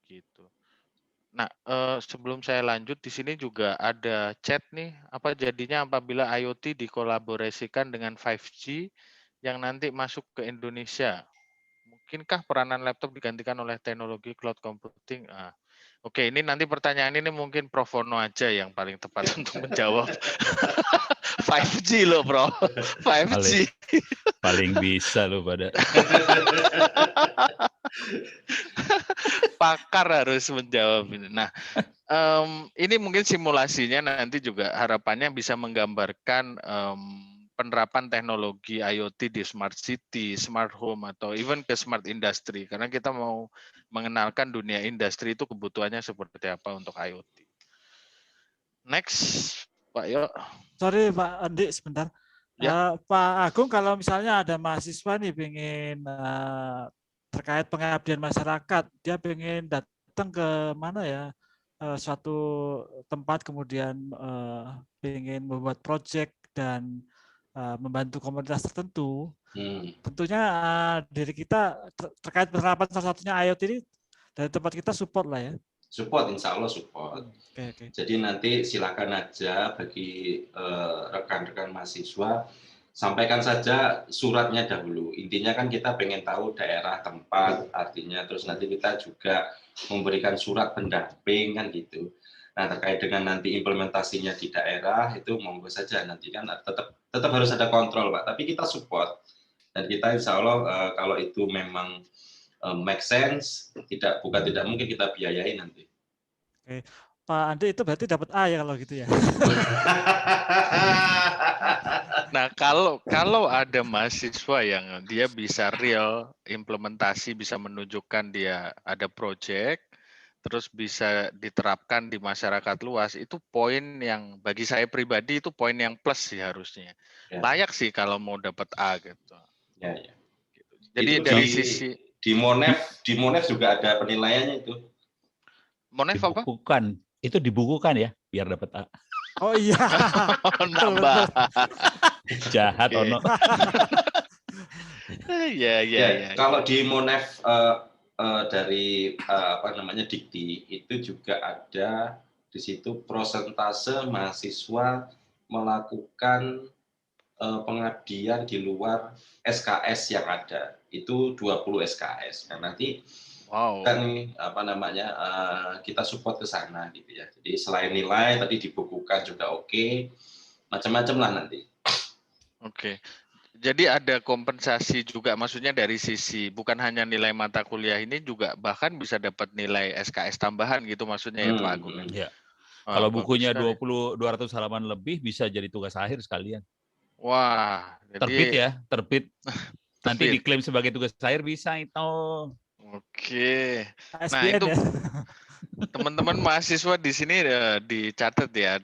gitu. Nah, sebelum saya lanjut di sini juga ada chat nih, apa jadinya apabila IoT dikolaborasikan dengan 5G yang nanti masuk ke Indonesia? Mungkinkah peranan laptop digantikan oleh teknologi cloud computing? Oke, ini nanti pertanyaan ini mungkin Prof. Wono aja yang paling tepat untuk menjawab. 5G loh, Bro. 5G. Paling bisa lo pada. Pakar harus menjawab ini. Nah, ini mungkin simulasinya nanti juga harapannya bisa menggambarkan penerapan teknologi IoT di smart city, smart home, atau even ke smart industry. Karena kita mau mengenalkan dunia industri itu kebutuhannya seperti apa untuk IoT. Next, Pak Yo. Sorry Pak Andi, sebentar. Ya. Pak Agung, kalau misalnya ada mahasiswa nih pengen terkait pengabdian masyarakat, dia pengen datang ke mana ya, suatu tempat kemudian pengen membuat project dan membantu komunitas tertentu. Tentunya diri kita terkait penerapan salah satunya IoT ini dari tempat kita support lah ya. Support, insya Allah support. Okay. Jadi nanti silakan aja bagi rekan-rekan mahasiswa, sampaikan saja suratnya dahulu. Intinya kan kita pengen tahu daerah tempat, artinya terus nanti kita juga memberikan surat pendamping kan gitu. Nah terkait dengan nanti implementasinya di daerah itu monggo saja, nanti kan tetap harus ada kontrol Pak. Tapi kita support dan kita insya Allah kalau itu memang make sense, bukan tidak mungkin kita biayai nanti. Oke. Pak Andi itu berarti dapat A ya kalau gitu ya. Nah, kalau ada mahasiswa yang dia bisa real implementasi, bisa menunjukkan dia ada project, terus bisa diterapkan di masyarakat luas, itu poin yang bagi saya pribadi itu poin yang plus sih harusnya. Ya. Layak sih kalau mau dapat A gitu. Ya. Jadi itu dari sisi di Monef juga ada penilaiannya itu. Monef apa? Itu dibukukan ya biar dapat A. Oh iya. Nambah. Jahat Ono. Ya. Kalau di Monef dari Dikti itu juga ada di situ persentase mahasiswa melakukan pengabdian di luar SKS yang ada itu 20 SKS. Nah, nanti kan kita support ke sana gitu ya. Jadi selain nilai tadi dibukukan juga oke, macam-macam lah nanti. Oke. Jadi ada kompensasi juga, maksudnya dari sisi bukan hanya nilai mata kuliah ini juga bahkan bisa dapat nilai SKS tambahan gitu maksudnya ya Pak Agung. Ya. Kalau bukunya 200 halaman lebih bisa jadi tugas akhir sekalian. Wah, terbit. Nanti diklaim sebagai tugas akhir bisa itu. Oke. Nah, SPN itu ya. teman-teman mahasiswa di sini dicatat ya,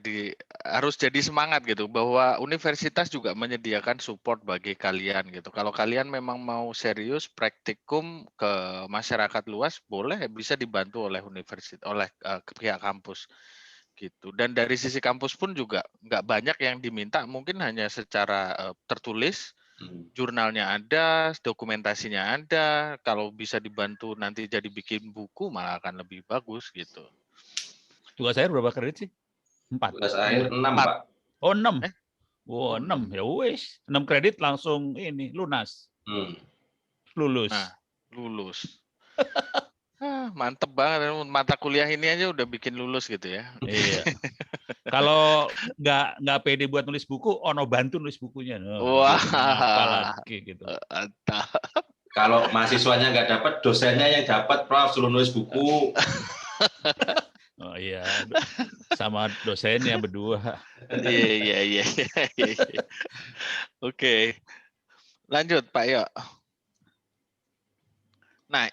harus jadi semangat gitu bahwa universitas juga menyediakan support bagi kalian gitu. Kalau kalian memang mau serius praktikum ke masyarakat luas, boleh bisa dibantu oleh universitas, oleh pihak kampus gitu. Dan dari sisi kampus pun juga nggak banyak yang diminta, mungkin hanya secara tertulis. Jurnalnya ada, dokumentasinya ada. Kalau bisa dibantu nanti jadi bikin buku malah akan lebih bagus gitu. Tugas akhir berapa kredit sih? 4. Tugas akhir 6 Pak. Oh 6. Oh 6 ya wes. 6 kredit langsung ini lunas. Lulus. Nah, lulus. Mantep banget, mata kuliah ini aja udah bikin lulus gitu ya. Iya. Kalau nggak pede buat nulis buku, Ono bantu nulis bukunya. Wah, apalagi gitu. Kalau mahasiswanya nggak dapat, dosennya yang dapat, Prof, suruh nulis buku. Oh iya, sama dosennya berdua. Iya. Oke, lanjut Pak Yo. Nah,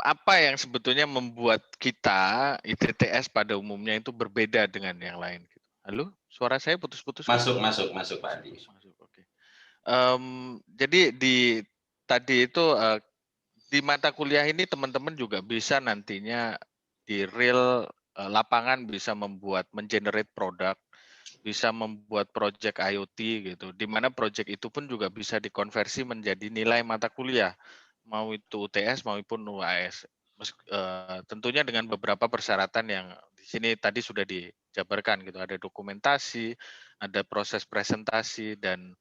apa yang sebetulnya membuat kita ITTS pada umumnya itu berbeda dengan yang lain? Halo, suara saya putus-putus. Masuk Pak Andi. Masuk, oke. Jadi tadi itu di mata kuliah ini teman-teman juga bisa nantinya di real lapangan bisa membuat mengenerate produk bisa membuat project IoT gitu, di mana project itu pun juga bisa dikonversi menjadi nilai mata kuliah, mau itu UTS maupun UAS. Tentunya dengan beberapa persyaratan yang di sini tadi sudah dijabarkan gitu, ada dokumentasi, ada proses presentasi, dan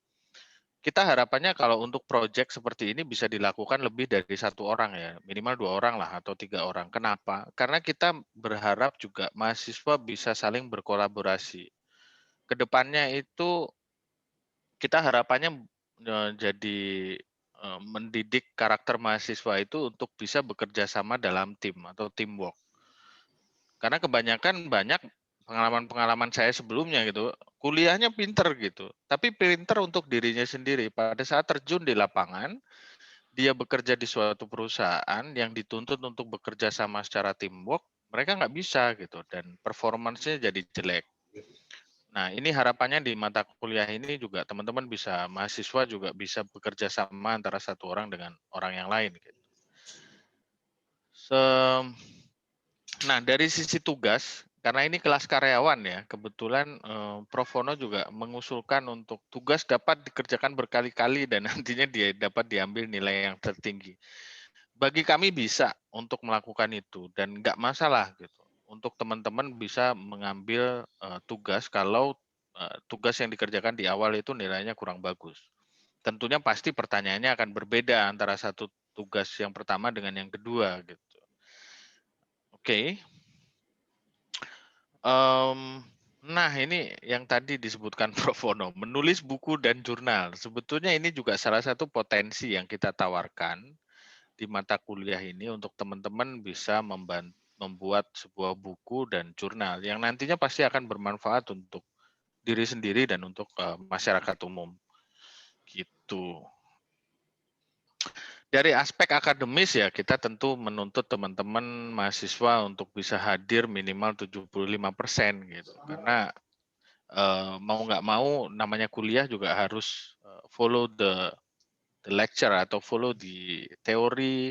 kita harapannya kalau untuk project seperti ini bisa dilakukan lebih dari 1 orang ya, minimal 2 orang lah atau 3 orang. Kenapa? Karena kita berharap juga mahasiswa bisa saling berkolaborasi. Kedepannya itu kita harapannya jadi mendidik karakter mahasiswa itu untuk bisa bekerja sama dalam tim atau teamwork. Karena kebanyakan banyak pengalaman-pengalaman saya sebelumnya gitu, kuliahnya pinter gitu, tapi pinter untuk dirinya sendiri. Pada saat terjun di lapangan, dia bekerja di suatu perusahaan yang dituntut untuk bekerja sama secara teamwork, mereka nggak bisa gitu, dan performance-nya jadi jelek. Nah, ini harapannya di mata kuliah ini juga teman-teman bisa, mahasiswa juga bisa bekerja sama antara satu orang dengan orang yang lain. Gitu. Nah, dari sisi tugas, karena ini kelas karyawan ya, kebetulan Prof. Wono juga mengusulkan untuk tugas dapat dikerjakan berkali-kali dan nantinya dia dapat diambil nilai yang tertinggi. Bagi kami bisa untuk melakukan itu dan nggak masalah gitu. Untuk teman-teman bisa mengambil tugas kalau tugas yang dikerjakan di awal itu nilainya kurang bagus. Tentunya pasti pertanyaannya akan berbeda antara satu tugas yang pertama dengan yang kedua gitu. Oke. Nah, ini yang tadi disebutkan Prof. Wono, menulis buku dan jurnal. Sebetulnya ini juga salah satu potensi yang kita tawarkan di mata kuliah ini untuk teman-teman bisa membuat sebuah buku dan jurnal yang nantinya pasti akan bermanfaat untuk diri sendiri dan untuk masyarakat umum. Gitu. Dari aspek akademis ya, kita tentu menuntut teman-teman mahasiswa untuk bisa hadir minimal 75% gitu. Karena mau nggak mau namanya kuliah juga harus follow the lecture atau follow di teori,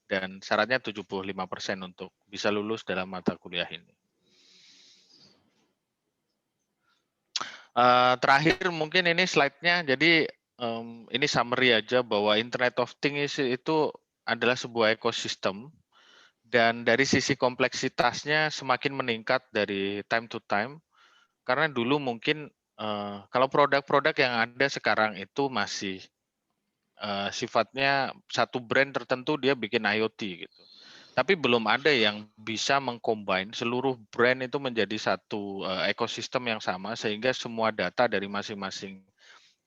dan syaratnya 75% untuk bisa lulus dalam mata kuliah ini. Terakhir mungkin ini slide-nya, jadi ini summary aja bahwa Internet of Things itu adalah sebuah ekosistem, dan dari sisi kompleksitasnya semakin meningkat dari time to time, karena dulu mungkin kalau produk-produk yang ada sekarang itu masih sifatnya satu brand tertentu dia bikin IoT gitu. Tapi belum ada yang bisa mengcombine seluruh brand itu menjadi satu ekosistem yang sama sehingga semua data dari masing-masing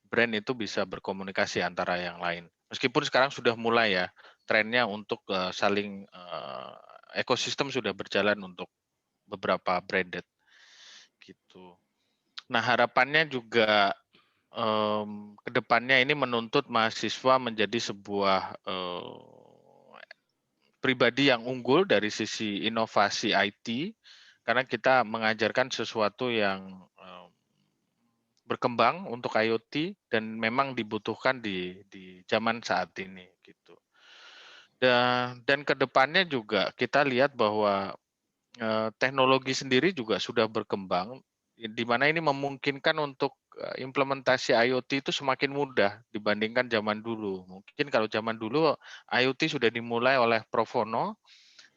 brand itu bisa berkomunikasi antara yang lain. Meskipun sekarang sudah mulai ya trennya untuk saling ekosistem sudah berjalan untuk beberapa branded gitu. Nah, harapannya juga kedepannya ini menuntut mahasiswa menjadi sebuah pribadi yang unggul dari sisi inovasi IT, karena kita mengajarkan sesuatu yang berkembang untuk IoT dan memang dibutuhkan di zaman saat ini gitu. Dan kedepannya juga kita lihat bahwa teknologi sendiri juga sudah berkembang, di mana ini memungkinkan untuk implementasi IoT itu semakin mudah dibandingkan zaman dulu. Mungkin kalau zaman dulu IoT sudah dimulai oleh Prof. Wono,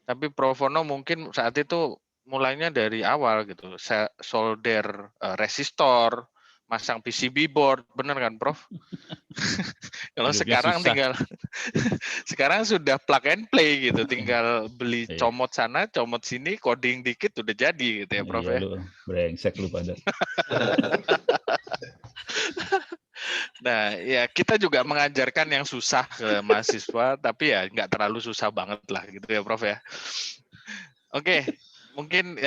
tapi Prof. Wono mungkin saat itu mulainya dari awal gitu, solder resistor, masang PCB board, benar kan Prof? Kalau sekarang tinggal sekarang sudah plug and play gitu, tinggal beli comot sana, comot sini, coding dikit udah jadi gitu ya Prof. Iya, lu brengsek lu pada. Nah, ya kita juga mengajarkan yang susah ke mahasiswa, tapi ya nggak terlalu susah banget lah gitu ya Prof ya. Oke, mungkin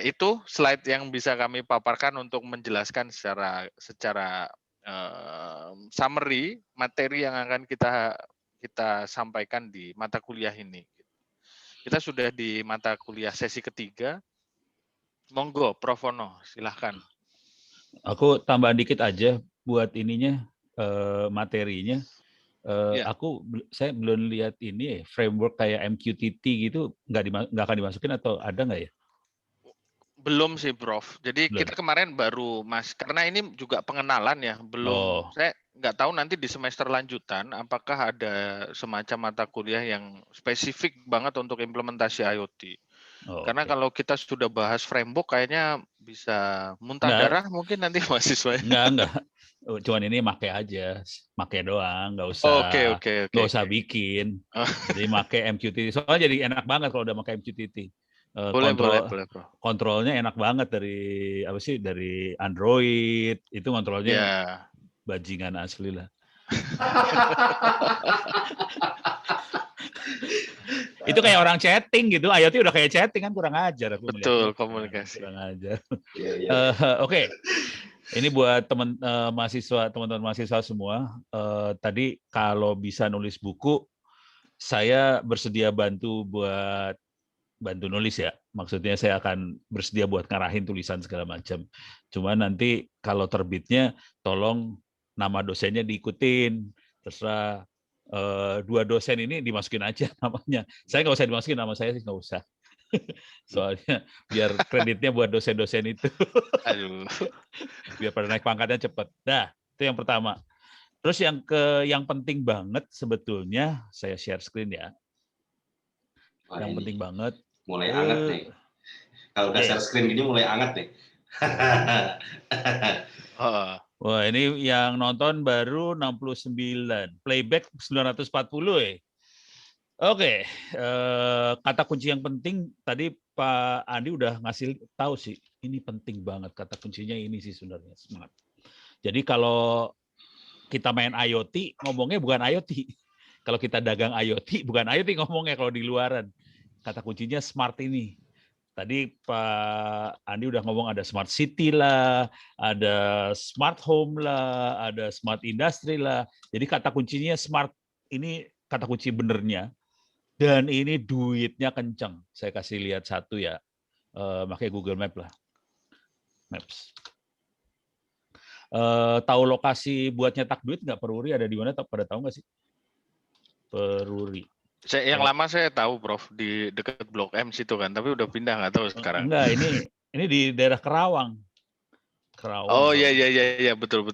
itu slide yang bisa kami paparkan untuk menjelaskan secara summary materi yang akan kita sampaikan di mata kuliah ini. Kita sudah di mata kuliah sesi ketiga. Monggo, Prof. Wono, silahkan. Aku tambahan dikit aja buat ininya materinya. Saya belum lihat ini framework kayak MQTT gitu, nggak akan dimasukin atau ada nggak ya? Belum sih, Prof. Jadi Belum. kita kemarin baru karena ini juga pengenalan ya, belum. Oh. Saya nggak tahu nanti di semester lanjutan apakah ada semacam mata kuliah yang spesifik banget untuk implementasi IoT. Karena Oke. kalau kita sudah bahas framework kayaknya bisa muntah Nggak. darah mungkin nanti mahasiswa. Enggak. Cuman ini make aja, make doang, nggak usah Oke. nggak usah bikin. Oh. Jadi make MQTT. Soalnya jadi enak banget kalau udah make MQTT. Boleh, Prof. Kontrolnya enak banget dari dari Android. Itu kontrolnya Ya. bajingan asli lah. Itu kayak orang chatting gitu. IoT udah kayak chatting kan, kurang ajar. Betul, komunikasi. Kurang ajar. Iya. Oke. Ini buat teman-teman mahasiswa semua. Tadi kalau bisa nulis buku, saya bersedia bantu nulis ya. Maksudnya saya akan bersedia buat ngarahin tulisan segala macam. Cuma nanti kalau terbitnya tolong nama dosennya diikutin. Terserah 2 dosen ini dimasukin aja namanya. Saya nggak usah dimasukin, nama saya sih nggak usah. Soalnya biar kreditnya buat dosen-dosen itu. Aduh. Biar pada naik pangkatnya cepat. Dah, itu yang pertama. Terus yang penting banget sebetulnya, saya share screen ya. Wah, Yang ini penting banget. mulai anget nih. Kalau udah share screen gini mulai anget nih. Wah, ini yang nonton baru 69. Playback 940 ya. Oke, kata kunci yang penting tadi Pak Andi udah ngasih tahu sih. Ini penting banget, kata kuncinya ini sih sebenarnya, smart. Jadi kalau kita main IoT, ngomongnya bukan IoT. Kalau kita dagang IoT, bukan IoT ngomongnya kalau di luaran. Kata kuncinya smart ini. Tadi Pak Andi udah ngomong ada smart city lah, ada smart home lah, ada smart industry lah. Jadi kata kuncinya smart ini kata kunci benernya. Dan ini duitnya kenceng. Saya kasih lihat satu ya. Pakai Google Map lah. Maps. Tahu lokasi buat nyetak duit nggak? Peruri ada di mana? Pada tahu nggak sih? Peruri. Yang lama saya tahu, Prof, di dekat Blok M situ kan, tapi udah pindah nggak tahu sekarang. Enggak, ini di daerah Kerawang. Oh iya, betul.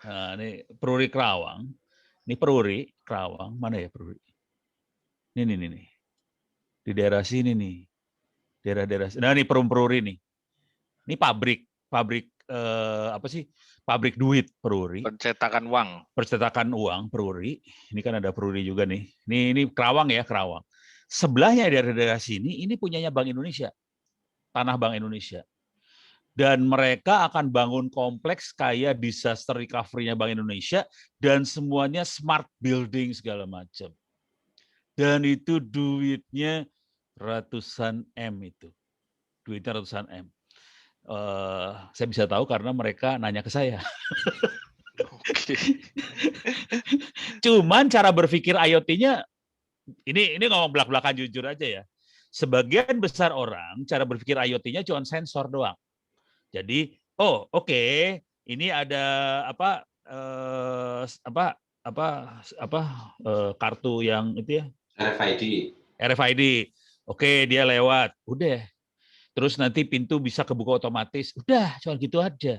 Nah, ini Peruri Kerawang. Ini Peruri Kerawang, mana ya Peruri? Ini nih. Di daerah sini nih. Daerah. Nah, ini Peruri nih. Ini pabrik apa sih? Pabrik duit Peruri. Percetakan uang Peruri. Ini kan ada Peruri juga nih. Ini Kerawang ya, Kerawang. Sebelahnya daerah sini ini punyanya Bank Indonesia. Tanah Bank Indonesia. Dan mereka akan bangun kompleks kayak disaster recovery-nya Bank Indonesia dan semuanya smart building segala macam. Dan itu duitnya ratusan M itu. Duitnya ratusan M. Saya bisa tahu karena mereka nanya ke saya. Oke. Cuman cara berpikir IoT-nya, ini ngomong belak-belakan jujur aja ya. Sebagian besar orang cara berpikir IoT-nya cuma sensor doang. Jadi, oke, ini ada kartu yang itu ya. RFID. Oke, dia lewat. Udah. Terus nanti pintu bisa kebuka otomatis. Udah, cuma gitu aja.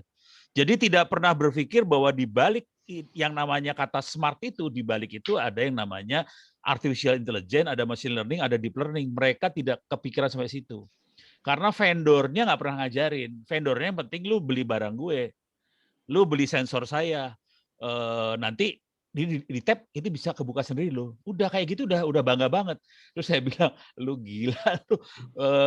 Jadi tidak pernah berpikir bahwa di balik yang namanya kata smart itu, di balik itu ada yang namanya artificial intelligence, ada machine learning, ada deep learning. Mereka tidak kepikiran sampai situ. Karena vendornya nggak pernah ngajarin. Vendornya yang penting lu beli barang gue. Lu beli sensor saya. Nanti di tab itu bisa kebuka sendiri lo. Udah kayak gitu udah bangga banget. Terus saya bilang, lu gila lu.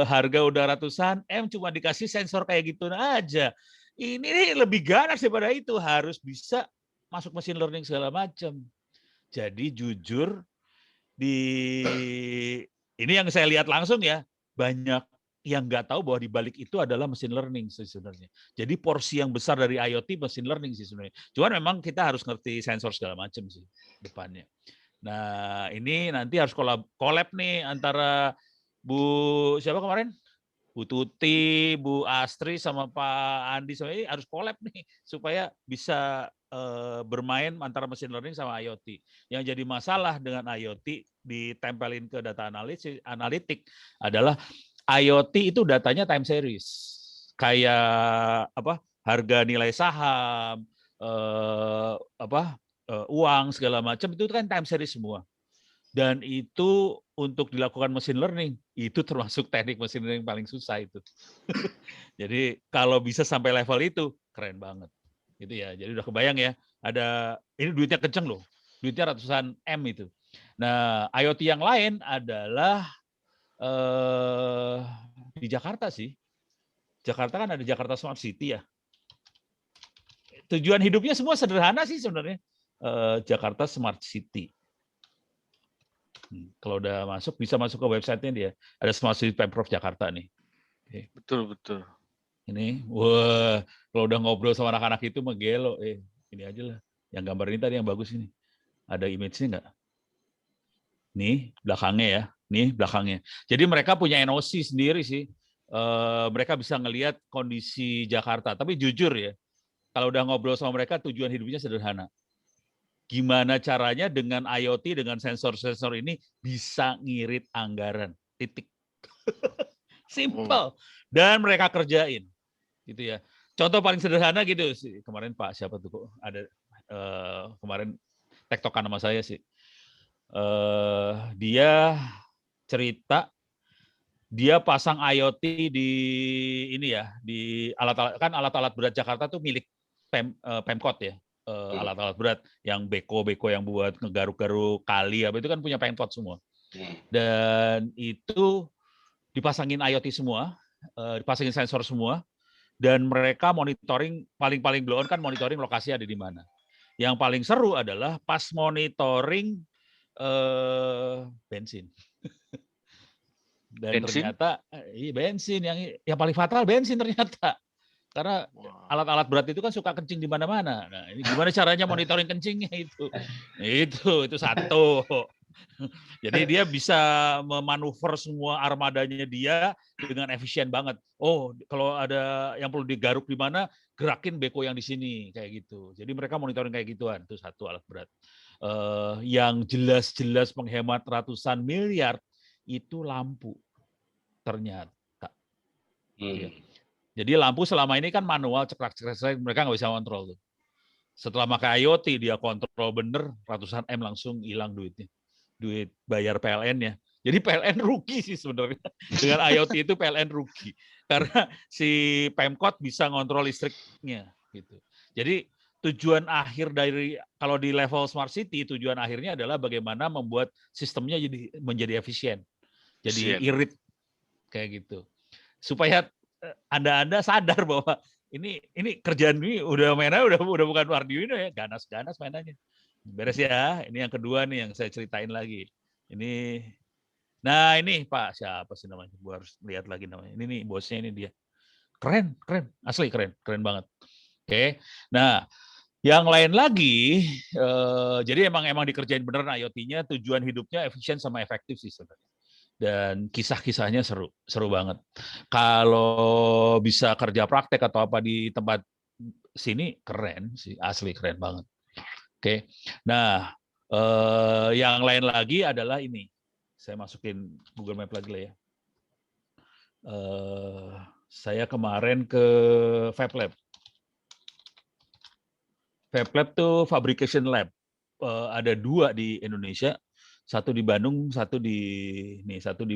Harga udah ratusan M cuma dikasih sensor kayak gitu aja. Ini lebih ganas daripada itu, harus bisa masuk machine learning segala macam. Jadi jujur ini yang saya lihat langsung ya, banyak yang nggak tahu bahwa di balik itu adalah machine learning sebenarnya. Jadi porsi yang besar dari IoT machine learning sih sebenarnya. Cuman memang kita harus ngerti sensor segala macam sih depannya. Nah, ini nanti harus collab nih antara siapa kemarin? Bu Tuti, Bu Astri sama Pak Andi sama ini harus collab nih supaya bisa bermain antara machine learning sama IoT. Yang jadi masalah dengan IoT ditempelin ke data analitik adalah IoT itu datanya time series. kayak harga nilai saham, uang segala macam itu kan time series semua. Dan itu untuk dilakukan machine learning, itu termasuk teknik machine learning paling susah itu. Jadi kalau bisa sampai level itu, keren banget. Gitu ya. Jadi udah kebayang ya, ini duitnya kenceng loh. Duitnya ratusan M itu. Nah, IoT yang lain adalah di Jakarta sih. Jakarta kan ada Jakarta Smart City ya. Tujuan hidupnya semua sederhana sih sebenarnya. Jakarta Smart City. Kalau udah masuk, bisa masuk ke website-nya dia. Ada Smart City Pemprov Jakarta nih. Oke. Betul. Ini, wah, kalau udah ngobrol sama anak-anak itu mah gelo. Ini aja lah. Yang gambar ini tadi yang bagus ini. Ada image-nya nggak? Nih, belakangnya ya. Nih, belakangnya. Jadi mereka punya NOC sendiri sih. Mereka bisa ngelihat kondisi Jakarta. Tapi jujur ya, kalau udah ngobrol sama mereka, tujuan hidupnya sederhana. Gimana caranya dengan IoT, dengan sensor-sensor ini bisa ngirit anggaran. Titik. Simple. Dan mereka kerjain. Gitu ya. Contoh paling sederhana gitu sih. Kemarin Pak siapa tuh kok ada kemarin tektokan sama saya sih. Dia cerita dia pasang IoT di ini ya, di alat-alat berat Jakarta tuh milik Pemkot ya. Alat-alat berat yang beko yang buat ngegaruk-garuk kali apa itu kan punya Pemkot semua. Dan itu dipasangin IoT semua, dipasangin sensor semua, dan mereka monitoring paling blow on kan monitoring lokasi ada di mana. Yang paling seru adalah pas monitoring bensin. Dan ternyata bensin yang paling fatal bensin ternyata. Karena alat-alat berat itu kan suka kencing di mana-mana. Nah, ini gimana caranya monitoring kencingnya itu? Itu satu. Jadi dia bisa memanuver semua armadanya dia dengan efisien banget. Oh, kalau ada yang perlu digaruk di mana, gerakin beko yang di sini kayak gitu. Jadi mereka monitoring kayak gituan. Itu satu alat berat. Yang jelas-jelas menghemat ratusan miliar itu lampu ternyata. Jadi lampu selama ini kan manual, ceklak-ceklak, mereka nggak bisa kontrol tuh. Setelah pakai IoT dia kontrol bener, ratusan M langsung hilang duitnya. Duit bayar PLN-nya. Jadi PLN rugi sih sebenarnya. Dengan IoT itu PLN rugi. Karena si Pemkot bisa ngontrol listriknya. Gitu. Jadi tujuan akhir dari, kalau di level Smart City, tujuan akhirnya adalah bagaimana membuat sistemnya menjadi efisien. Jadi irit. Kayak gitu. Supaya Anda sadar bahwa ini kerjaan ini udah mainnya udah bukan Arduino ya, ganas mainannya. Beres ya. Ini yang kedua nih yang saya ceritain lagi. Ini Pak siapa sih namanya? Gua harus lihat lagi namanya. Ini nih bosnya, ini dia. Keren, asli keren banget. Oke. Nah, yang lain lagi, jadi emang dikerjain beneran IoT-nya, tujuan hidupnya efisien sama efektif sih sebenarnya. Dan kisah-kisahnya seru banget. Kalau bisa kerja praktek atau apa di tempat sini keren sih, asli keren banget. Oke. Nah, yang lain lagi adalah ini. Saya masukin Google Map lagi lah ya. Saya kemarin ke FabLab. FabLab tuh fabrication lab. Ada 2 di Indonesia. Satu di Bandung, satu di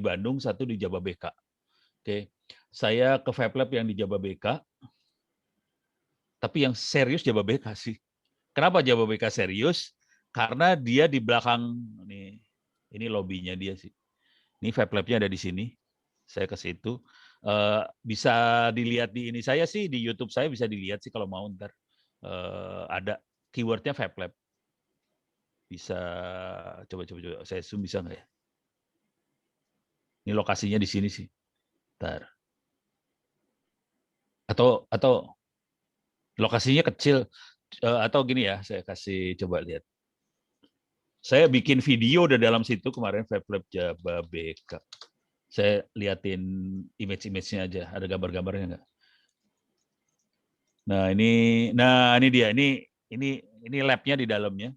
Bandung, satu di Jababeka. Oke, saya ke FabLab yang di Jababeka, tapi yang serius Jababeka sih. Kenapa Jababeka serius? Karena dia di belakang ini lobbynya dia sih. Ini FabLab-nya ada di sini. Saya ke situ. Bisa dilihat di ini saya sih, di YouTube saya bisa dilihat sih kalau mau ntar. Ada keywordnya FabLab. Bisa coba saya zoom bisa nggak ya? Ini lokasinya di sini sih. Bentar. Atau lokasinya kecil atau gini ya, saya kasih coba lihat. Saya bikin video udah dalam situ kemarin FabLab Jababeka. Saya liatin image-nya aja, ada gambar-gambarnya nggak? Nah, ini dia. Ini lab-nya di dalamnya.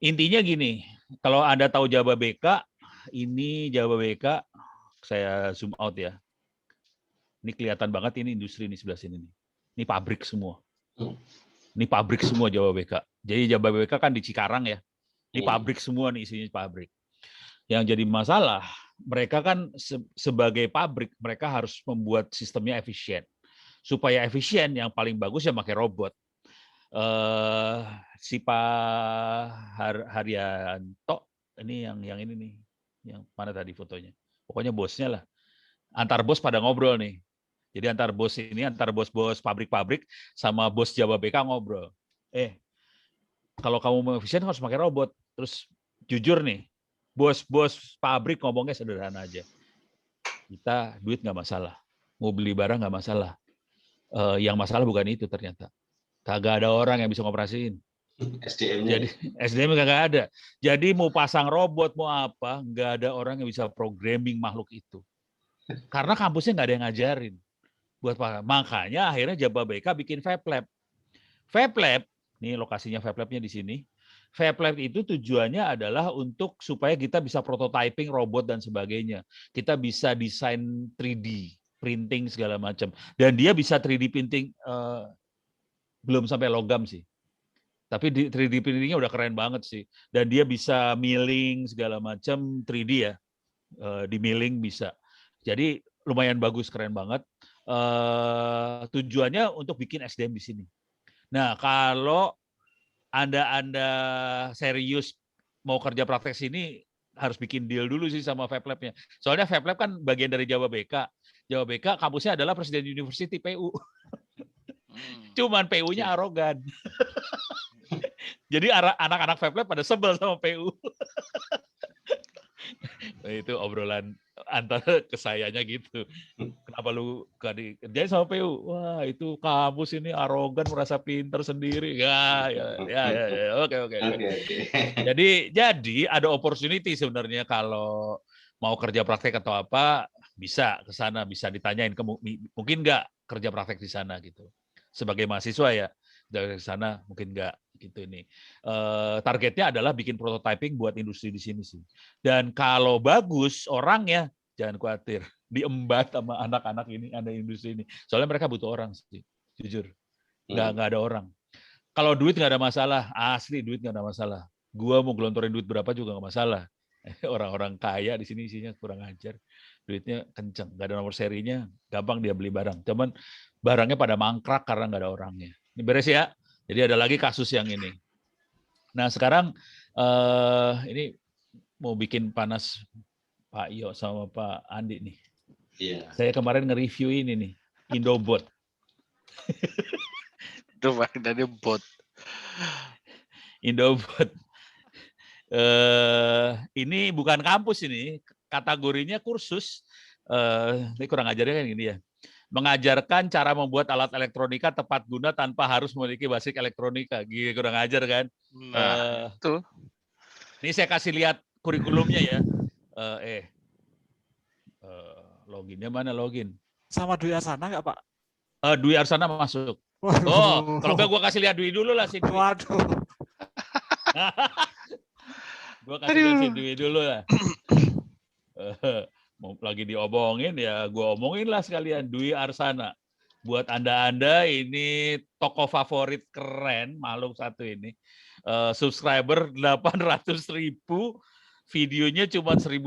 Intinya gini, kalau Anda tahu Jababeka, ini Jababeka, saya zoom out ya. Ini kelihatan banget ini industri ini sebelah sini nih. Ini pabrik semua. Ini pabrik semua Jababeka. Jadi Jababeka kan di Cikarang ya. Ini pabrik semua nih, isinya pabrik. Yang jadi masalah, mereka kan sebagai pabrik, mereka harus membuat sistemnya efisien. Supaya efisien, yang paling bagus ya pakai robot. Si Pak Haryanto, ini yang ini nih, yang mana tadi fotonya? Pokoknya bosnya lah. Antar bos pada ngobrol nih. Jadi antar bos-bos pabrik-pabrik sama bos Jababeka ngobrol. Kalau kamu mau efisien harus pakai robot. Terus jujur nih, bos-bos pabrik ngomongnya sederhana aja. Kita duit nggak masalah, mau beli barang nggak masalah. Yang masalah bukan itu ternyata. Kagak ada orang yang bisa ngoperasiin. SDM-nya. Jadi SDM nggak ada. Jadi mau pasang robot mau apa, nggak ada orang yang bisa programming makhluk itu. Karena kampusnya nggak ada yang ngajarin. Buat apa? Makanya akhirnya Jababeka bikin Fab Lab. Fab Lab, ini lokasinya Fab Lab-nya di sini. Fab Lab itu tujuannya adalah untuk supaya kita bisa prototyping robot dan sebagainya. Kita bisa desain 3D, printing segala macam. Dan dia bisa 3D printing, belum sampai logam sih. Tapi 3D printingnya udah keren banget sih. Dan dia bisa milling segala macam 3D ya. Di milling bisa. Jadi lumayan bagus, keren banget. Tujuannya untuk bikin SDM di sini. Nah, kalau Anda serius mau kerja praktek sini, harus bikin deal dulu sih sama Fab Lab-nya. Soalnya Fab Lab kan bagian dari Jababeka. Jababeka kampusnya adalah Presiden University, PU. Cuman PU-nya arogan. Jadi anak-anak Fab Lab pada sebel sama PU. Itu obrolan antara kesayanya gitu. Kenapa lu gak dikerjain sama PU? Wah, itu kampus ini arogan, merasa pinter sendiri. Ya, oke. Jadi ada opportunity sebenarnya kalau mau kerja praktek atau apa, bisa ke sana, bisa ditanyain mungkin nggak kerja praktek di sana gitu. Sebagai mahasiswa ya, dari sana mungkin nggak gitu ini. Targetnya adalah bikin prototyping buat industri di sini sih. Dan kalau bagus orangnya, jangan khawatir, diembat sama anak-anak ini, ada industri ini. Soalnya mereka butuh orang sih, jujur. Nggak ada orang. Kalau duit nggak ada masalah, asli duit nggak ada masalah. Gua mau gelontorin duit berapa juga nggak masalah. Orang-orang kaya di sini isinya kurang ajar. Duitnya kenceng, nggak ada nomor serinya, gampang dia beli barang. Cuman barangnya pada mangkrak karena nggak ada orangnya. Ini beres ya. Jadi ada lagi kasus yang ini. Nah sekarang ini mau bikin panas Pak Iyo sama Pak Andi nih. Iya. Saya kemarin nge-review ini nih, Indobot. Itu maknanya bot. Indobot. Ini bukan kampus ini, kategorinya kursus. Ini kurang ajarnya kan gini ya. Mengajarkan cara membuat alat elektronika tepat guna tanpa harus memiliki basic elektronika. Gini kurang ajar kan? Nah, itu. Ini saya kasih lihat kurikulumnya ya. Loginnya mana login? Sama Dwi Arsana nggak Pak? Dwi Arsana masuk. Waduh. Oh, kalau enggak gua kasih lihat Dwi dulu lah si Dwi. Waduh. Gua kasih lihat si Dwi dulu lah. Mau lagi diomongin ya gue omongin lah sekalian, Dwi Arsana. Buat Anda ini toko favorit keren, makhluk satu ini. Subscriber 800.000, videonya cuma 1.200.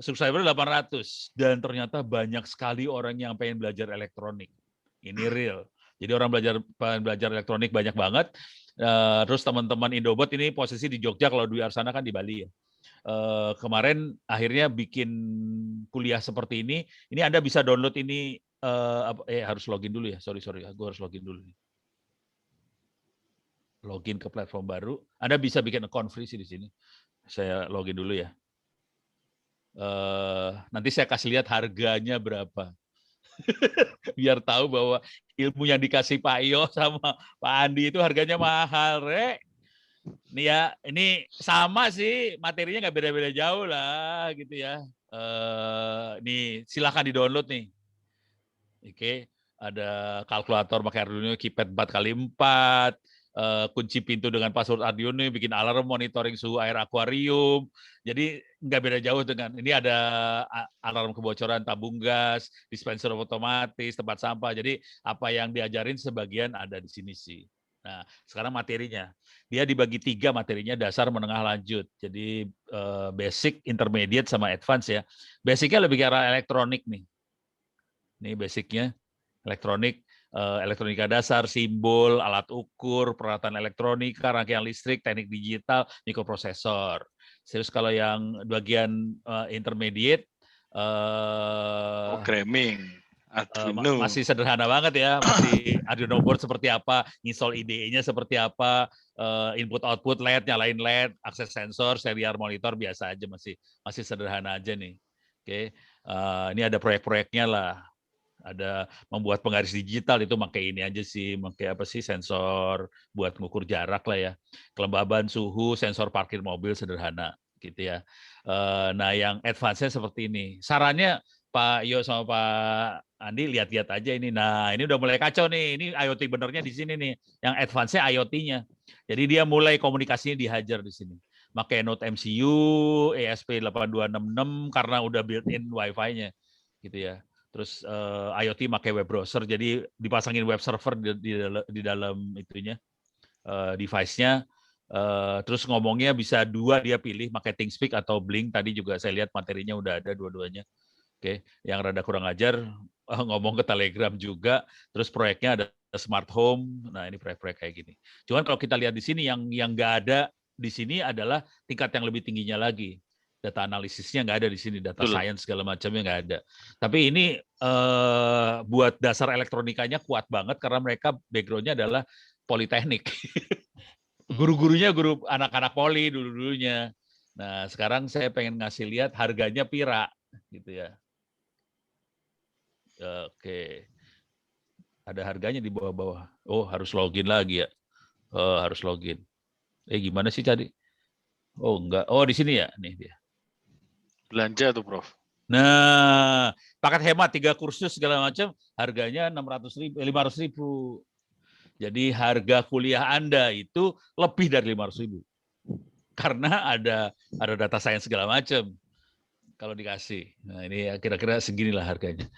Subscriber 800. Dan ternyata banyak sekali orang yang pengen belajar elektronik. Ini real. Jadi orang belajar elektronik banyak banget. Terus teman-teman Indobot ini posisi di Jogja, kalau Dwi Arsana kan di Bali ya. Kemarin akhirnya bikin kuliah seperti ini. Ini Anda bisa download ini, harus login dulu ya. Sorry, gue harus login dulu. Login ke platform baru. Anda bisa bikin account free sih di sini. Saya login dulu ya. Nanti saya kasih lihat harganya berapa. Biar tahu bahwa ilmu yang dikasih Pak Iyo sama Pak Andi itu harganya mahal, Rek. Ini ya, ini sama sih, materinya nggak beda-beda jauh lah gitu ya. Nih silahkan di-download nih. Oke, ada kalkulator pakai Arduino keypad 4x4, kunci pintu dengan password Arduino, bikin alarm, monitoring suhu air akuarium. Jadi nggak beda jauh dengan ini ada alarm kebocoran tabung gas, dispenser otomatis, tempat sampah. Jadi apa yang diajarin sebagian ada di sini sih. Nah, sekarang materinya. Dia dibagi 3 materinya, dasar, menengah, lanjut. Jadi basic, intermediate, sama advance ya. Basicnya lebih ke arah elektronik nih. Ini basicnya elektronik, elektronika dasar, simbol, alat ukur, peralatan elektronika, rangkaian listrik, teknik digital, mikroprosesor. Terus kalau yang bagian intermediate, programming, Arduino. masih sederhana banget ya, masih Arduino board seperti apa, install IDE-nya seperti apa, input output LED, nyalain LED, akses sensor, serial monitor biasa aja, masih sederhana aja nih. Oke, ini ada proyek-proyeknya lah. Ada membuat penggaris digital itu pakai ini aja sih, pakai apa sih, sensor buat ngukur jarak lah ya, kelembaban suhu, sensor parkir mobil sederhana gitu ya. Nah yang advance-nya seperti ini. Sarannya Pak Yo sama Pak Andi lihat-lihat aja ini. Nah ini udah mulai kacau nih. Ini IoT benernya di sini nih. Yang advance-nya IoT-nya. Jadi dia mulai komunikasinya dihajar di sini. Pakai Node MCU, ESP8266 karena udah built-in Wi-Fi-nya gitu ya. Terus IoT pakai web browser, jadi dipasangin web server di dalam itunya, device-nya. Terus ngomongnya bisa 2 dia pilih, pakai ThingSpeak atau Blink. Tadi juga saya lihat materinya udah ada dua-duanya. Oke, yang rada kurang ajar ngomong ke Telegram juga. Terus proyeknya ada smart home. Nah ini proyek-proyek kayak gini. Cuman kalau kita lihat di sini yang nggak ada di sini adalah tingkat yang lebih tingginya lagi. Data analisisnya nggak ada di sini, data science segala macamnya nggak ada. Tapi ini buat dasar elektronikanya kuat banget karena mereka background-nya adalah politeknik. Guru-gurunya guru anak-anak poli dulu-dulunya. Nah sekarang saya pengen ngasih lihat harganya pira gitu ya. Oke, ada harganya di bawah-bawah. Oh harus login lagi ya. Harus login. Gimana sih tadi? Oh enggak. Oh di sini ya, nih dia. Belanja tuh, Prof. Nah, paket hemat 3 kursus segala macam, harganya 500.000. Jadi harga kuliah Anda itu lebih dari 500.000. Karena ada data science segala macam kalau dikasih. Nah, ini kira-kira seginilah harganya.